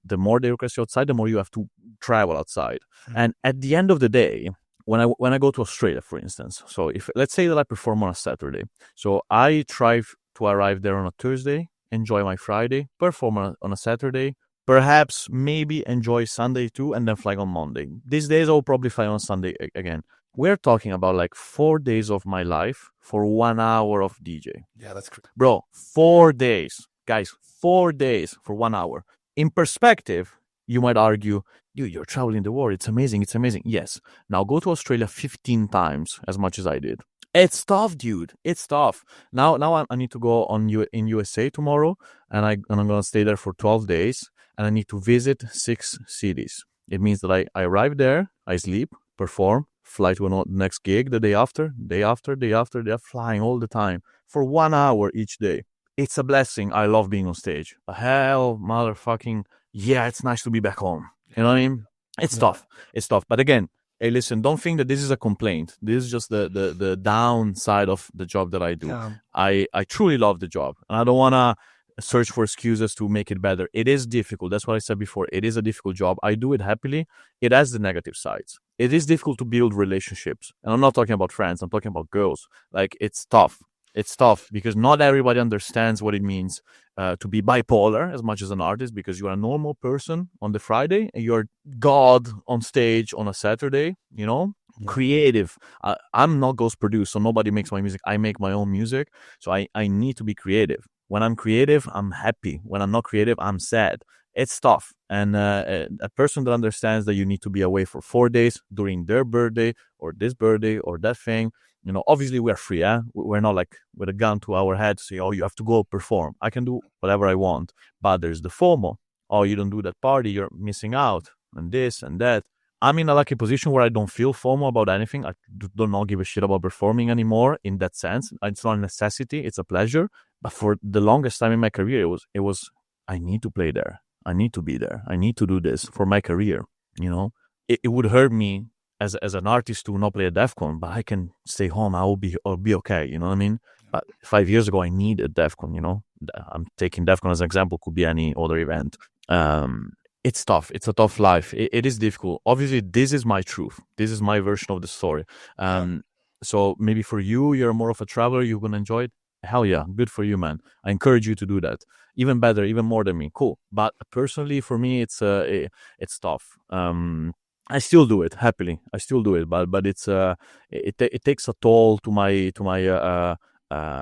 The more they request you outside, the more you have to travel outside. Mm-hmm. And at the end of the day, when I go to Australia, for instance, so if let's say that I perform on a Saturday, so I try to arrive there on a Thursday, enjoy my Friday, perform on a Saturday, perhaps maybe enjoy Sunday too, and then fly on Monday. These days I'll probably fly on Sunday again. We're talking about like 4 days of my life for 1 hour of DJ. Yeah, that's crazy. Bro, 4 days. Guys, 4 days for 1 hour. In perspective, you might argue, dude, you're traveling the world. It's amazing. It's amazing. Yes. Now go to Australia 15 times as much as I did. It's tough, dude. It's tough. Now I need to go in USA tomorrow, and I'm going to stay there for 12 days, and I need to visit 6 cities. It means that I arrive there, I sleep, perform, fly to the next gig the day after. They're flying all the time for 1 hour each day. It's a blessing. I love being on stage. Hell, motherfucking, yeah, it's nice to be back home. You know what I mean? It's tough. It's tough. But again, hey, listen, don't think that this is a complaint. This is just the downside of the job that I do. Yeah. I truly love the job. And I don't want to search for excuses to make it better. It is difficult. That's what I said before. It is a difficult job. I do it happily. It has the negative sides. It is difficult to build relationships. And I'm not talking about friends. I'm talking about girls. Like, it's tough. It's tough because not everybody understands what it means to be bipolar as much as an artist, because you're a normal person on the Friday and you're God on stage on a Saturday, you know? Yeah. Creative. I'm not ghost produced, so nobody makes my music. I make my own music. So I need to be creative. When I'm creative, I'm happy. When I'm not creative, I'm sad. It's tough. And a person that understands that you need to be away for 4 days during their birthday or this birthday or that thing, you know, obviously we're free. We're not like with a gun to our head say, oh, you have to go perform. I can do whatever I want. But there's the FOMO. Oh, you don't do that party, you're missing out, and this and that. I'm in a lucky position where I don't feel FOMO about anything. I do not give a shit about performing anymore in that sense. It's not a necessity. It's a pleasure. But for the longest time in my career, it was I need to play there. I need to be there. I need to do this for my career. You know, it would hurt me as an artist to not play at DEF CON, but I can stay home. I'll be okay. You know what I mean? But 5 years ago, I needed DEF CON, you know. I'm taking DEF CON as an example. Could be any other event. it's tough. It's a tough life. It is difficult. Obviously, this is my truth. This is my version of the story. So maybe for you, you're more of a traveler. You're gonna enjoy it. Hell yeah, good for you, man. I encourage you to do that. Even better, even more than me. Cool. But personally, for me, it's tough. I still do it happily. I still do it, but it's it takes a toll to my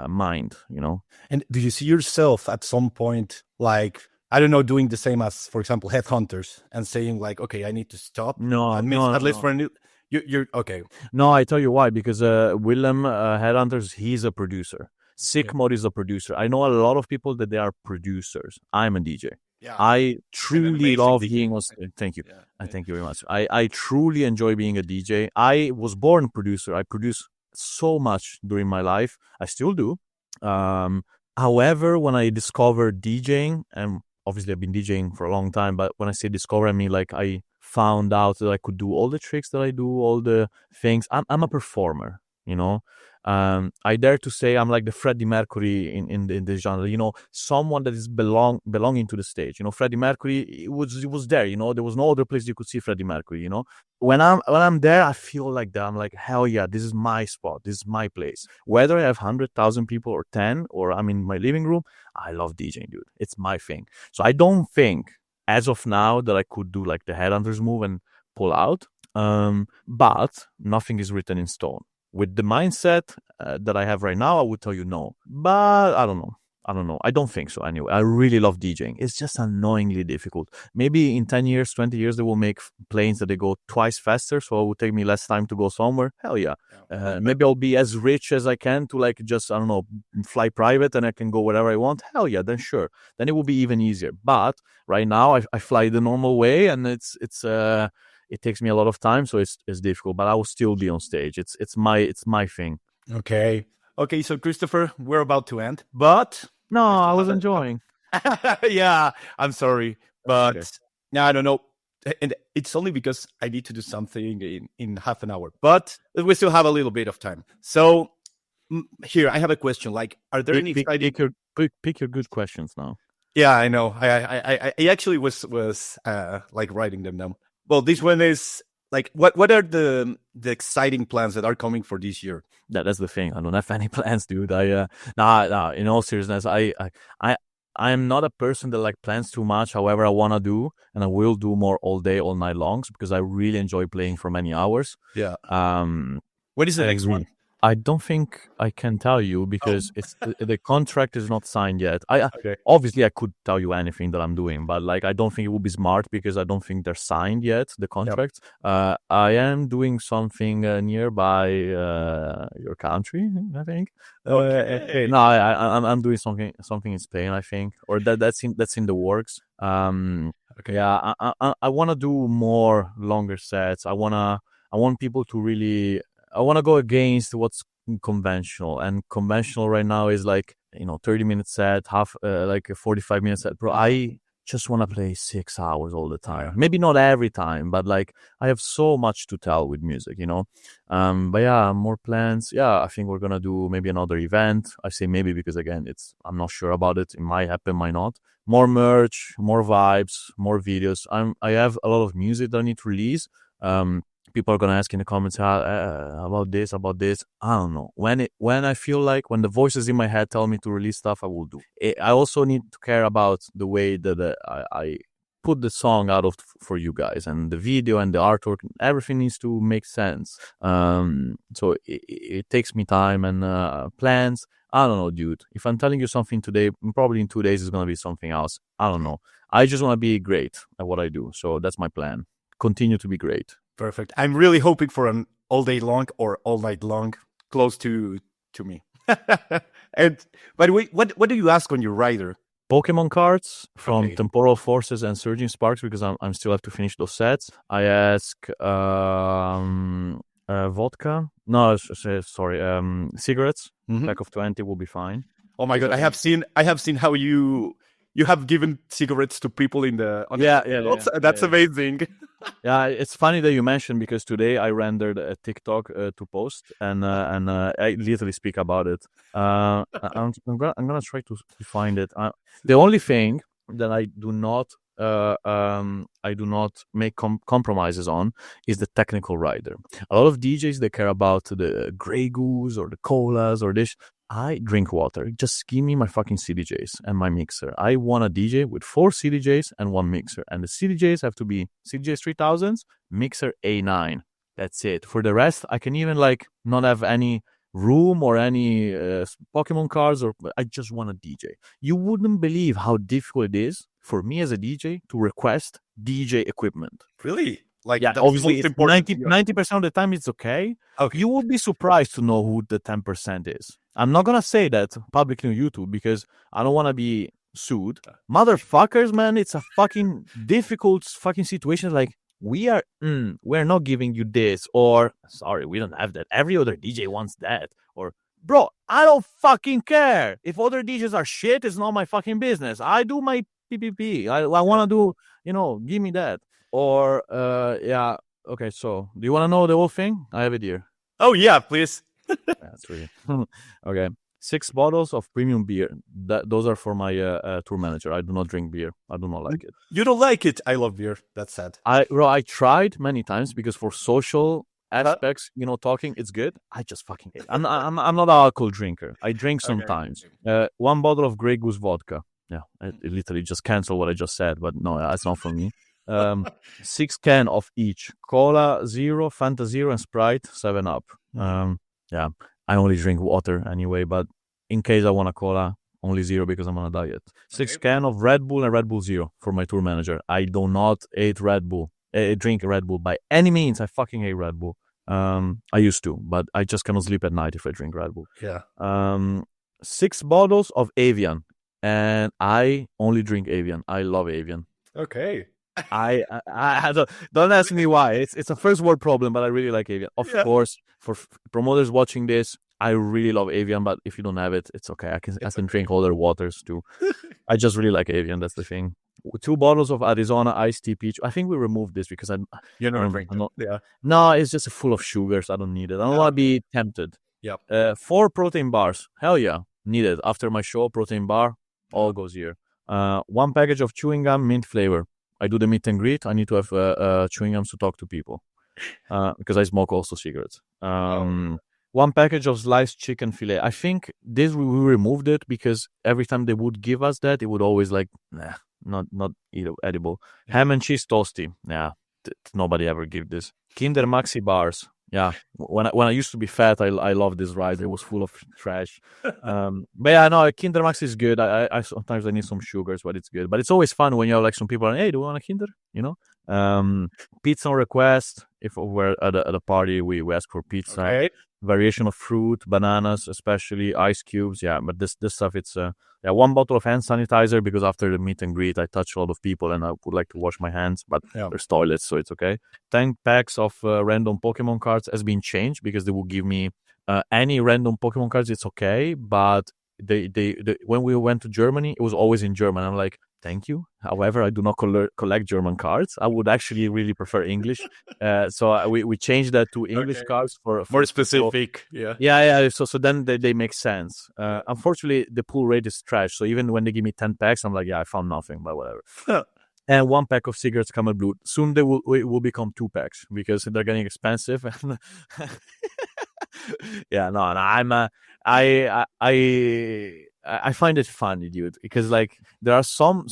mind. You know. And do you see yourself at some point, like, I don't know, doing the same as, for example, headhunters, and saying like, okay, I need to stop. No, at least no. for a new. You're okay. No, I tell you why. Because Willem Headhunters, he's a producer. Sigmod is a producer. I know a lot of people that they are producers. I'm a DJ. Yeah. I truly love DJ. being on stage. Thank you. Thank you very much. I truly enjoy being a DJ. I was born producer. I produce so much during my life. I still do. However, when I discovered DJing, and obviously I've been DJing for a long time, but when I say discover, I mean like I found out that I could do all the tricks that I do, all the things. I'm a performer, you know. I dare to say I'm like the Freddie Mercury in the genre, you know, someone that is belonging to the stage. You know, Freddie Mercury, it was there, you know, there was no other place you could see Freddie Mercury, you know. When I'm there, I feel like that. I'm like, hell yeah, this is my spot, this is my place. Whether I have 100,000 people or 10, or I'm in my living room, I love DJing, dude. It's my thing. So I don't think as of now that I could do like the Headhunters move and pull out. But nothing is written in stone. With the mindset that I have right now, I would tell you no. But I don't know. I don't think so anyway. I really love DJing. It's just annoyingly difficult. Maybe in 10 years, 20 years, they will make planes that they go twice faster. So it will take me less time to go somewhere. Hell yeah. Maybe I'll be as rich as I can to like just, I don't know, fly private and I can go wherever I want. Hell yeah, then sure. Then it will be even easier. But right now I fly the normal way, and it takes me a lot of time, so it's difficult, but I will still be on stage. It's my thing. Okay. So Christopher, we're about to end, but no, I was enjoying. Yeah, I'm sorry, but okay. Yeah, I don't know, and it's only because I need to do something in half an hour, but we still have a little bit of time. So here I have a question. Like, are there any exciting? Pick your good questions now. Yeah, I know. I actually was like writing them down. Well, this one is like, what are the exciting plans that are coming for this year? That's the thing. I don't have any plans, dude. Nah. In all seriousness, I'm not a person that like plans too much. However, I want to do, and I will do more all day, all night longs, because I really enjoy playing for many hours. Yeah. What is the next one? I don't think I can tell you because it's the contract is not signed yet. Obviously I could tell you anything that I'm doing, but like I don't think it would be smart because I don't think they're signed yet, the contracts. Yep. I am doing something nearby your country, I think. Okay. No, I'm doing something in Spain, I think, or that's in the works. Okay. Yeah, I want to do more longer sets. I want people to really. I want to go against what's conventional, and conventional right now is like, 30-minute set, like a 45-minute set. Bro, I just want to play 6 hours all the time. Yeah. Maybe not every time, but like I have so much to tell with music, But yeah, more plans. Yeah, I think we're gonna do maybe another event. I say maybe because again, I'm not sure about it. It might happen, might not. More merch, more vibes, more videos. I have a lot of music that I need to release. People are gonna ask in the comments about this. I don't know. When I feel like, when the voices in my head tell me to release stuff, I will do. I also need to care about the way that I put the song out for you guys, and the video and the artwork. Everything needs to make sense. So it takes me time and plans. I don't know, dude. If I'm telling you something today, probably in 2 days it's gonna be something else. I don't know. I just want to be great at what I do. So that's my plan. Continue to be great. Perfect. I'm really hoping for an all day long or all night long, close to me. And by the way, what do you ask on your rider? Pokemon cards from Temporal Forces and Surging Sparks, because I'm still have to finish those sets. I ask vodka. No, sorry. Cigarettes. Pack of 20 will be fine. Oh my god! I have seen how you have given cigarettes to people in the. That's amazing. Yeah, it's funny that you mentioned, because today I rendered a TikTok to post, and I literally speak about it. I'm gonna try to find it. The only thing that I do not I do not make compromises on is the technical rider. A lot of DJs, they care about the Grey Goose or the colas or this. I drink water. Just give me my fucking CDJs and my mixer. I want a DJ with 4 CDJs and 1 mixer. And the CDJs have to be CDJs 3000s, mixer A9. That's it. For the rest, I can even like not have any room or any Pokemon cards, or I just want a DJ. You wouldn't believe how difficult it is for me as a DJ to request DJ equipment. Really? Like, Yeah, that's obviously most it's important to you. 90% of the time it's okay. Okay. You would be surprised to know who the 10% is. I'm not gonna say that publicly on YouTube because I don't want to be sued. Motherfuckers, man, it's a fucking difficult fucking situation. Like, we're not giving you this, or sorry, we don't have that. Every other DJ wants that. Or, bro, I don't fucking care. If other DJs are shit, it's not my fucking business. I do my PPP. I want to do, give me that. Or, yeah, okay, so do you want to know the whole thing? I have it here. Oh, yeah, please. That's really okay. 6 bottles of premium beer. Those are for my tour manager. I do not drink beer. I do not like it. You don't like it? I love beer. That's sad. I tried many times because for social aspects, talking, it's good. I just fucking hate it. I'm not an alcohol drinker. I drink sometimes. 1 bottle of Grey Goose vodka. Yeah, it literally just cancel what I just said, but no, that's not for me. 6 cans of each. Cola Zero, Fanta Zero, and Sprite 7-Up. Yeah, I only drink water anyway, but in case I want a cola, only zero because I'm on a diet. 6 cans of Red Bull and Red Bull Zero for my tour manager. I do not drink Red Bull by any means. I fucking hate Red Bull. I used to, but I just cannot sleep at night if I drink Red Bull. Yeah. 6 bottles of Avian, and I only drink Avian. I love Avian. Okay. I don't ask me why. It's a first world problem, but I really like Avian. Of course, for promoters watching this, I really love Avian, but if you don't have it, it's okay. I can drink other waters too. I just really like Avian. That's the thing. 2 bottles of Arizona iced tea peach. I think we removed this because You're not drinking. Yeah. No, it's just full of sugars. I don't need it. I don't want to be tempted. Yep. 4 protein bars. Hell yeah, needed. After my show, protein bar, all goes here. 1 package of chewing gum, mint flavor. I do the meet and greet. I need to have chewing gums to talk to people because I smoke also cigarettes. 1 package of sliced chicken fillet. I think this we removed it because every time they would give us that, it would always not edible. Ham and cheese toasty. Yeah, nobody ever give this. Kinder Maxi bars. Yeah, when I used to be fat, I loved this ride. It was full of trash. But yeah, no, Kinder Maxi is good. I sometimes I need some sugars, but it's good. But it's always fun when you have like some people, hey, do you want a Kinder? Pizza on request. If we're at a party, we ask for pizza. Okay. Variation of fruit, bananas, especially ice cubes. Yeah, but this stuff, it's 1 bottle of hand sanitizer because after the meet and greet, I touch a lot of people and I would like to wash my hands, but there's toilets, so it's okay. 10 packs of random Pokemon cards has been changed because they will give me any random Pokemon cards. It's okay, but they when we went to Germany, it was always in German. I'm like, thank you. However, I do not collect German cards. I would actually really prefer English. So we changed that to English cards for more specific. Yeah. So then they make sense. Unfortunately, the pull rate is trash. So even when they give me 10 packs, I'm like, yeah, I found nothing, but whatever. And 1 pack of cigarettes Camel Blue. Soon it will become 2 packs because they're getting expensive. Yeah, no, I find it funny, dude, because like there are some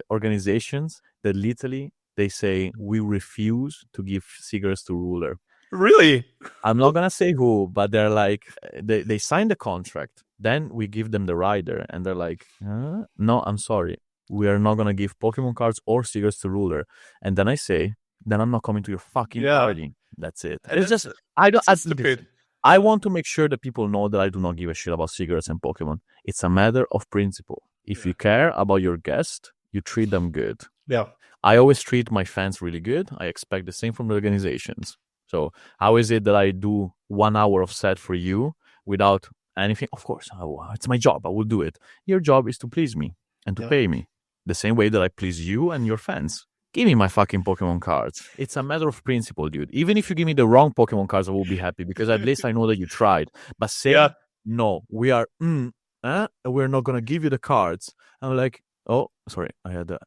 organizations that literally they say we refuse to give cigarettes to Rooler. Really? I'm not gonna say who, but they're like they sign the contract, then we give them the rider, and they're like, no, I'm sorry, we are not gonna give Pokemon cards or cigarettes to Rooler. And then I say, then I'm not coming to your fucking party. That's it. It's just I want to make sure that people know that I do not give a shit about cigarettes and Pokemon. It's a matter of principle. If you care about your guest, you treat them good. Yeah. I always treat my fans really good. I expect the same from the organizations. So how is it that I do 1 hour of set for you without anything? Of course, it's my job. I will do it. Your job is to please me and to pay me the same way that I please you and your fans. Give me my fucking Pokemon cards. It's a matter of principle, dude. Even if you give me the wrong Pokemon cards, I will be happy because at least I know that you tried. But say, no, we are, we're not going to give you the cards. I'm like, Oh, sorry, I had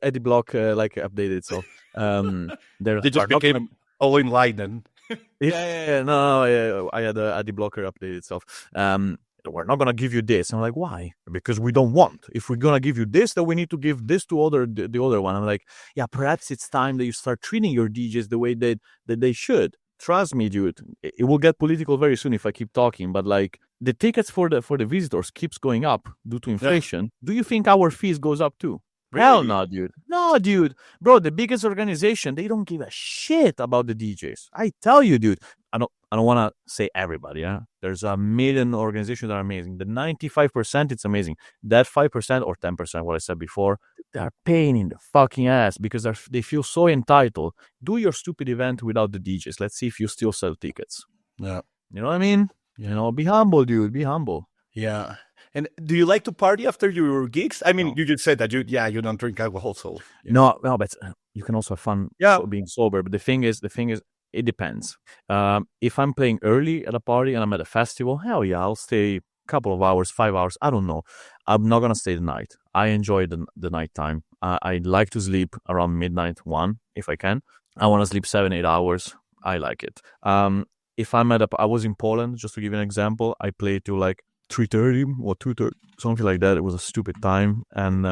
Eddie block like updated itself. There They just are not gonna. became all enlightened. No, I had the blocker update itself. We're not gonna give you this. I'm like, why? Because we don't want. If we're gonna give you this, then we need to give this to the other one. I'm like, yeah, perhaps it's time that you start treating your DJs the way that they should. Trust me, dude. It will get political very soon if I keep talking. But like, the tickets for the visitors keeps going up due to inflation. Do you think our fees goes up too? Really? Hell no, dude. No, dude. Bro, the biggest organization, they don't give a shit about the DJs. I tell you, dude. I don't want to say everybody, yeah? There's a million organizations that are amazing. The 95%, it's amazing. That 5% or 10%, what I said before, they're pain in the fucking ass because they feel so entitled. Do your stupid event without the DJs. Let's see if you still sell tickets. Yeah. You know what I mean? You know, be humble, dude. Be humble. Yeah. And do you like to party after your gigs? I mean, No. you just said that you don't drink alcohol, so yeah. No, but you can also have fun Yeah. being sober. But the thing is, it depends. If I'm playing early at a party and I'm at a festival, hell yeah, I'll stay a couple of hours, 5 hours. I don't know. I'm not gonna stay the night. I enjoy the nighttime. I like to sleep around midnight, 1 if I can. I want to sleep 7-8 hours. I like it. If I'm I was in Poland, just to give you an example. I played to like 3:30 or 2:30, something like that. It was a stupid time, and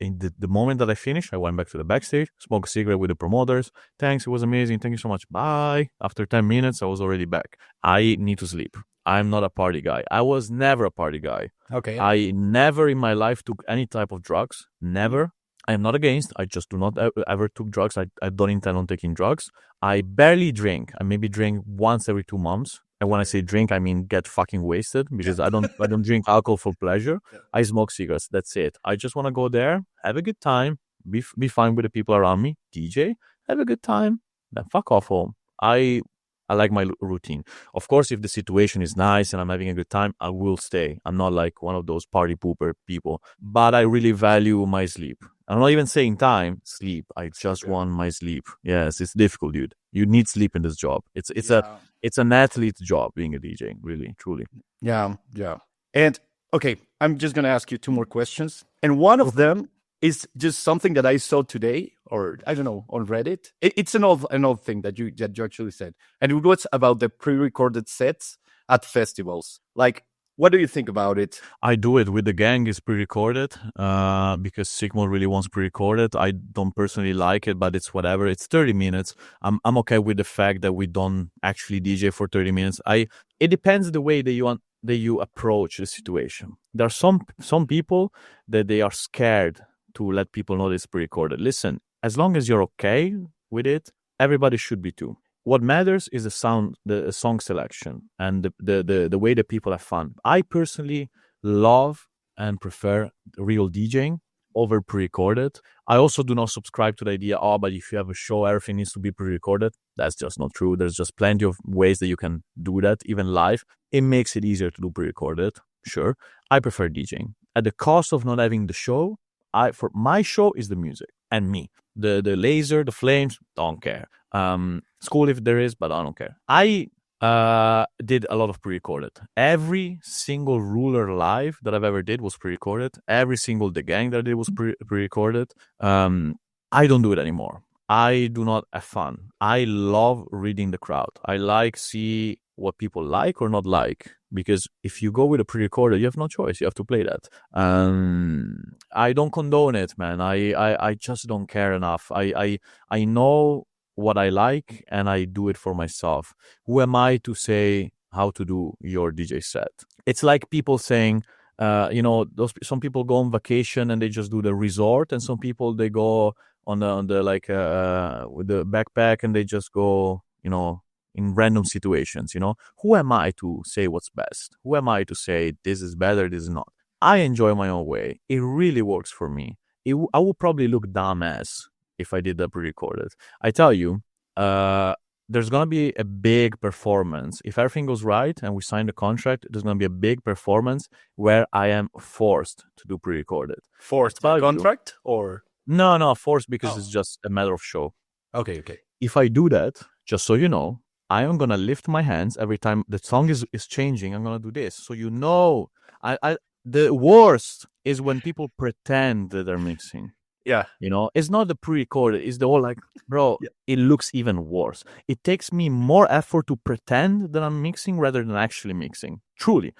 in the moment that I finished, I went back to the backstage, smoked a cigarette with the promoters. Thanks, it was amazing. Thank you so much. Bye. After 10 minutes, I was already back. I need to sleep. I'm not a party guy. I was never a party guy. Okay. I never in my life took any type of drugs. Never. I am not against. I just do not ever took drugs. I don't intend on taking drugs. I barely drink. I maybe drink once every 2 months. And when I say drink, I mean get fucking wasted because I don't drink alcohol for pleasure. Yeah. I smoke cigarettes. That's it. I just want to go there, have a good time, be fine with the people around me, DJ, have a good time, then fuck off home. I like my routine. Of course, if the situation is nice and I'm having a good time, I will stay. I'm not like one of those party pooper people, but I really value my sleep. I'm not even saying time, sleep. I just want my sleep. Yes, it's difficult, dude. You need sleep in this job. It's an athlete job being a DJ, really, truly. Yeah. And okay, I'm just going to ask you 2 more questions. And one of them is just something that I saw today, or I don't know, on Reddit. It's an old thing that you actually said. And it was about the pre-recorded sets at festivals. Like, what do you think about it? I do it with the gang. It's pre-recorded because Sigmund really wants pre-recorded. I don't personally like it, but it's whatever. It's 30 minutes. I'm okay with the fact that we don't actually DJ for 30 minutes. It depends the way that you approach the situation. There are some people that they are scared to let people know it's pre-recorded. Listen, as long as you're okay with it, everybody should be too. What matters is the song selection, and the way that people have fun. I personally love and prefer real DJing over pre-recorded. I also do not subscribe to the idea, but if you have a show, everything needs to be pre-recorded. That's just not true. There's just plenty of ways that you can do that, even live. It makes it easier to do pre-recorded. Sure. I prefer DJing. At the cost of not having the show, for my show is the music and me. The laser, the flames, don't care. School if there is, but I don't care. I did a lot of pre-recorded. Every single Rooler live that I've ever did was pre-recorded. Every single The Gang that I did was pre-recorded. I don't do it anymore. I do not have fun. I love reading the crowd. I like see what people like or not like, because if you go with a pre-recorded, you have no choice. You have to play that. I don't condone it, man. I just don't care enough. I know what I like and I do it for myself. Who am I to say how to do your DJ set? It's like people saying, some people go on vacation and they just do the resort, and some people they go on the like with the backpack and they just go, in random situations. Who am I to say what's best? Who am I to say this is better, this is not? I enjoy my own way. It really works for me. I would probably look dumbass if I did that pre-recorded. I tell you, there's going to be a big performance. If everything goes right and we sign the contract, there's going to be a big performance where I am forced to do pre-recorded. Forced by contract or? No, forced because it's just a matter of show. Okay. If I do that, just so you know, I am going to lift my hands every time the song is changing. I'm going to do this. So The worst is when people pretend that they're mixing. Yeah. It's not the pre-recorded. It's the whole like, bro, Yeah. it looks even worse. It takes me more effort to pretend that I'm mixing rather than actually mixing. Truly.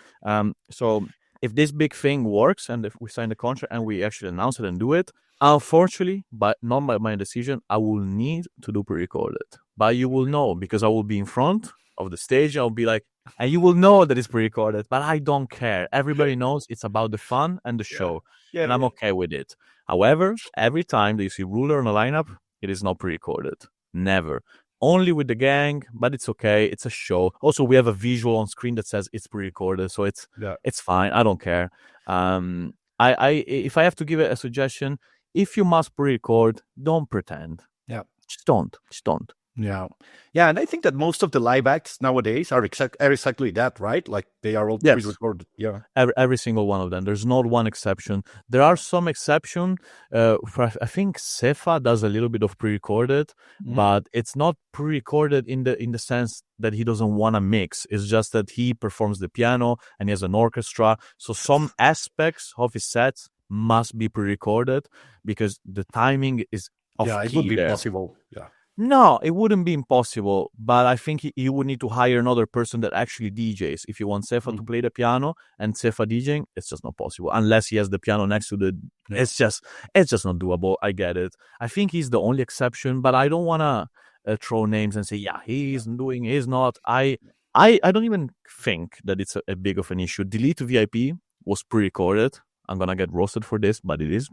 So if this big thing works and if we sign the contract and we actually announce it and do it, unfortunately, but not by my decision, I will need to do pre-recorded. But you will know because I will be in front of the stage. I'll be like, and you will know that it's pre-recorded, but I don't care. Everybody knows it's about the fun and the show, Yeah. and I'm okay with it. However, every time that you see Rooler on a lineup, it is not pre-recorded. Never. Only with the gang, but it's okay. It's a show. Also, we have a visual on screen that says it's pre-recorded, so it's fine. I don't care. If I have to give it a suggestion, if you must pre-record, don't pretend. Yeah. Just don't. Yeah. Yeah. And I think that most of the live acts nowadays are exactly that, right? Like they are all pre-recorded. Yeah. Every single one of them. There's not one exception. There are some exception. I think Sefa does a little bit of pre-recorded, but it's not pre-recorded in the sense that he doesn't want to mix. It's just that he performs the piano and he has an orchestra. So some aspects of his sets must be pre-recorded because the timing is of key. It would be possible. Yeah. No, it wouldn't be impossible, but I think you would need to hire another person that actually DJs. If you want Sefa to play the piano and Sefa DJing, it's just not possible unless he has the piano next to the. Yeah. It's just not doable. I get it. I think he's the only exception, but I don't want to throw names and say, yeah, he's not. I don't even think that it's a big of an issue. Delete VIP was pre-recorded. I'm gonna get roasted for this, but it is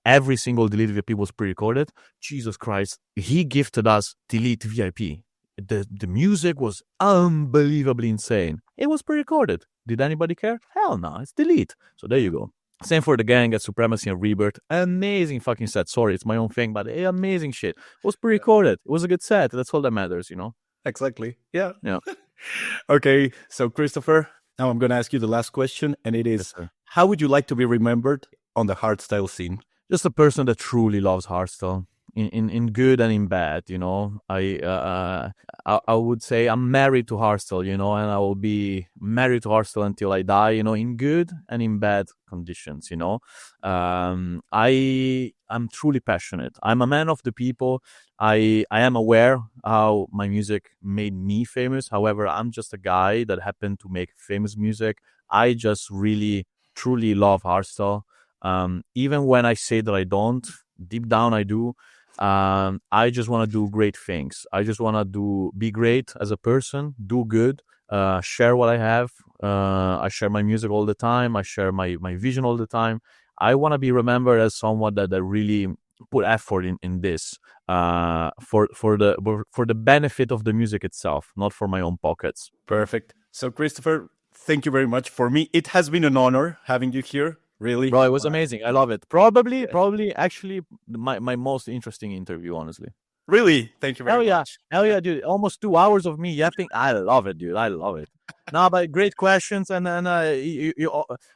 every single Delete VIP was pre-recorded. Jesus Christ, he gifted us Delete VIP. The music was unbelievably insane. It was pre-recorded. Did anybody care? Hell no, it's Delete. So there you go. Same for the gang at Supremacy and Rebirth. Amazing fucking set. Sorry, it's my own thing, but amazing shit. It was pre-recorded. It was a good set. That's all that matters, Exactly. Yeah. Yeah. Okay, so Christopher, now I'm going to ask you the last question, and it is, how would you like to be remembered on the hardstyle scene? Just a person that truly loves hardstyle, in good and in bad. I would say I'm married to hardstyle, and I will be married to hardstyle until I die. In good and in bad conditions. I'm truly passionate. I'm a man of the people. I am aware how my music made me famous. However, I'm just a guy that happened to make famous music. I just really, truly love hardstyle. Even when I say that I don't, deep down I do. I just want to do great things. I just want to be great as a person, do good, share what I have. I share my music all the time. I share my vision all the time. I want to be remembered as someone that really put effort in this for the benefit of the music itself, not for my own pockets. Perfect. So Christopher, thank you very much. For me, it has been an honor having you here. Really, bro, it was amazing. I love it. Probably, actually, my most interesting interview, honestly. Really, thank you very much. Hell yeah, dude! Almost 2 hours of me yapping. I love it, dude. I love it. No, but great questions, and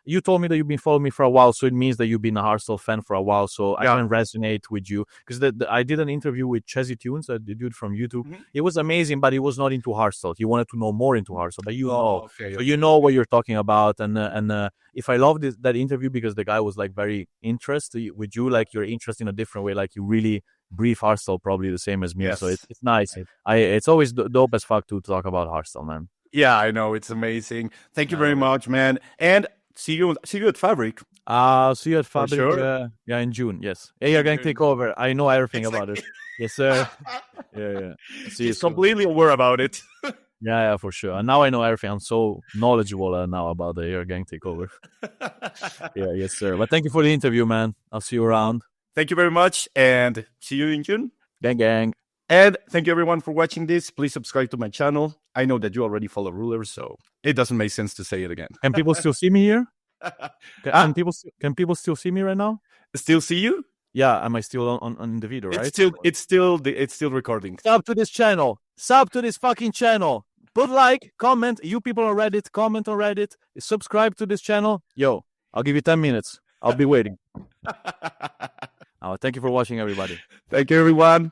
you told me that you've been following me for a while, so it means that you've been a hardstyle fan for a while. So I can resonate with you because I did an interview with Chezzy Tunes, the dude from YouTube. Mm-hmm. It was amazing, but he was not into hardstyle. He wanted to know more into hardstyle, but so you know what you're talking about. And if I love that interview because the guy was like very interested with you, like you're interested in a different way, like you really brief hardstyle probably the same as me. Yes. So it's nice. It's always dope as fuck to talk about hardstyle, man. Yeah, I know. It's amazing. Thank you very much, man. And see you at Fabric. See you at Fabric. Sure. In June. Yes. Yeah, you're going to take over. I know everything about it. Yes, sir. Yeah. He's completely aware about it. Yeah, for sure. And now I know everything. I'm so knowledgeable now about the Air Gang Takeover. Yes, sir. But thank you for the interview, man. I'll see you around. Thank you very much, and see you in June. Gang. And thank you everyone for watching this. Please subscribe to my channel. I know that you already follow Rooler, so it doesn't make sense to say it again. Can people still see me here? Can people still see me right now? Still see you? Yeah, am I still on the video, right? It's still recording. Sub to this channel. Sub to this fucking channel. Put like, comment. You people on Reddit, comment on Reddit. Subscribe to this channel. Yo, I'll give you 10 minutes. I'll be waiting. Thank you for watching, everybody. Thank you, everyone.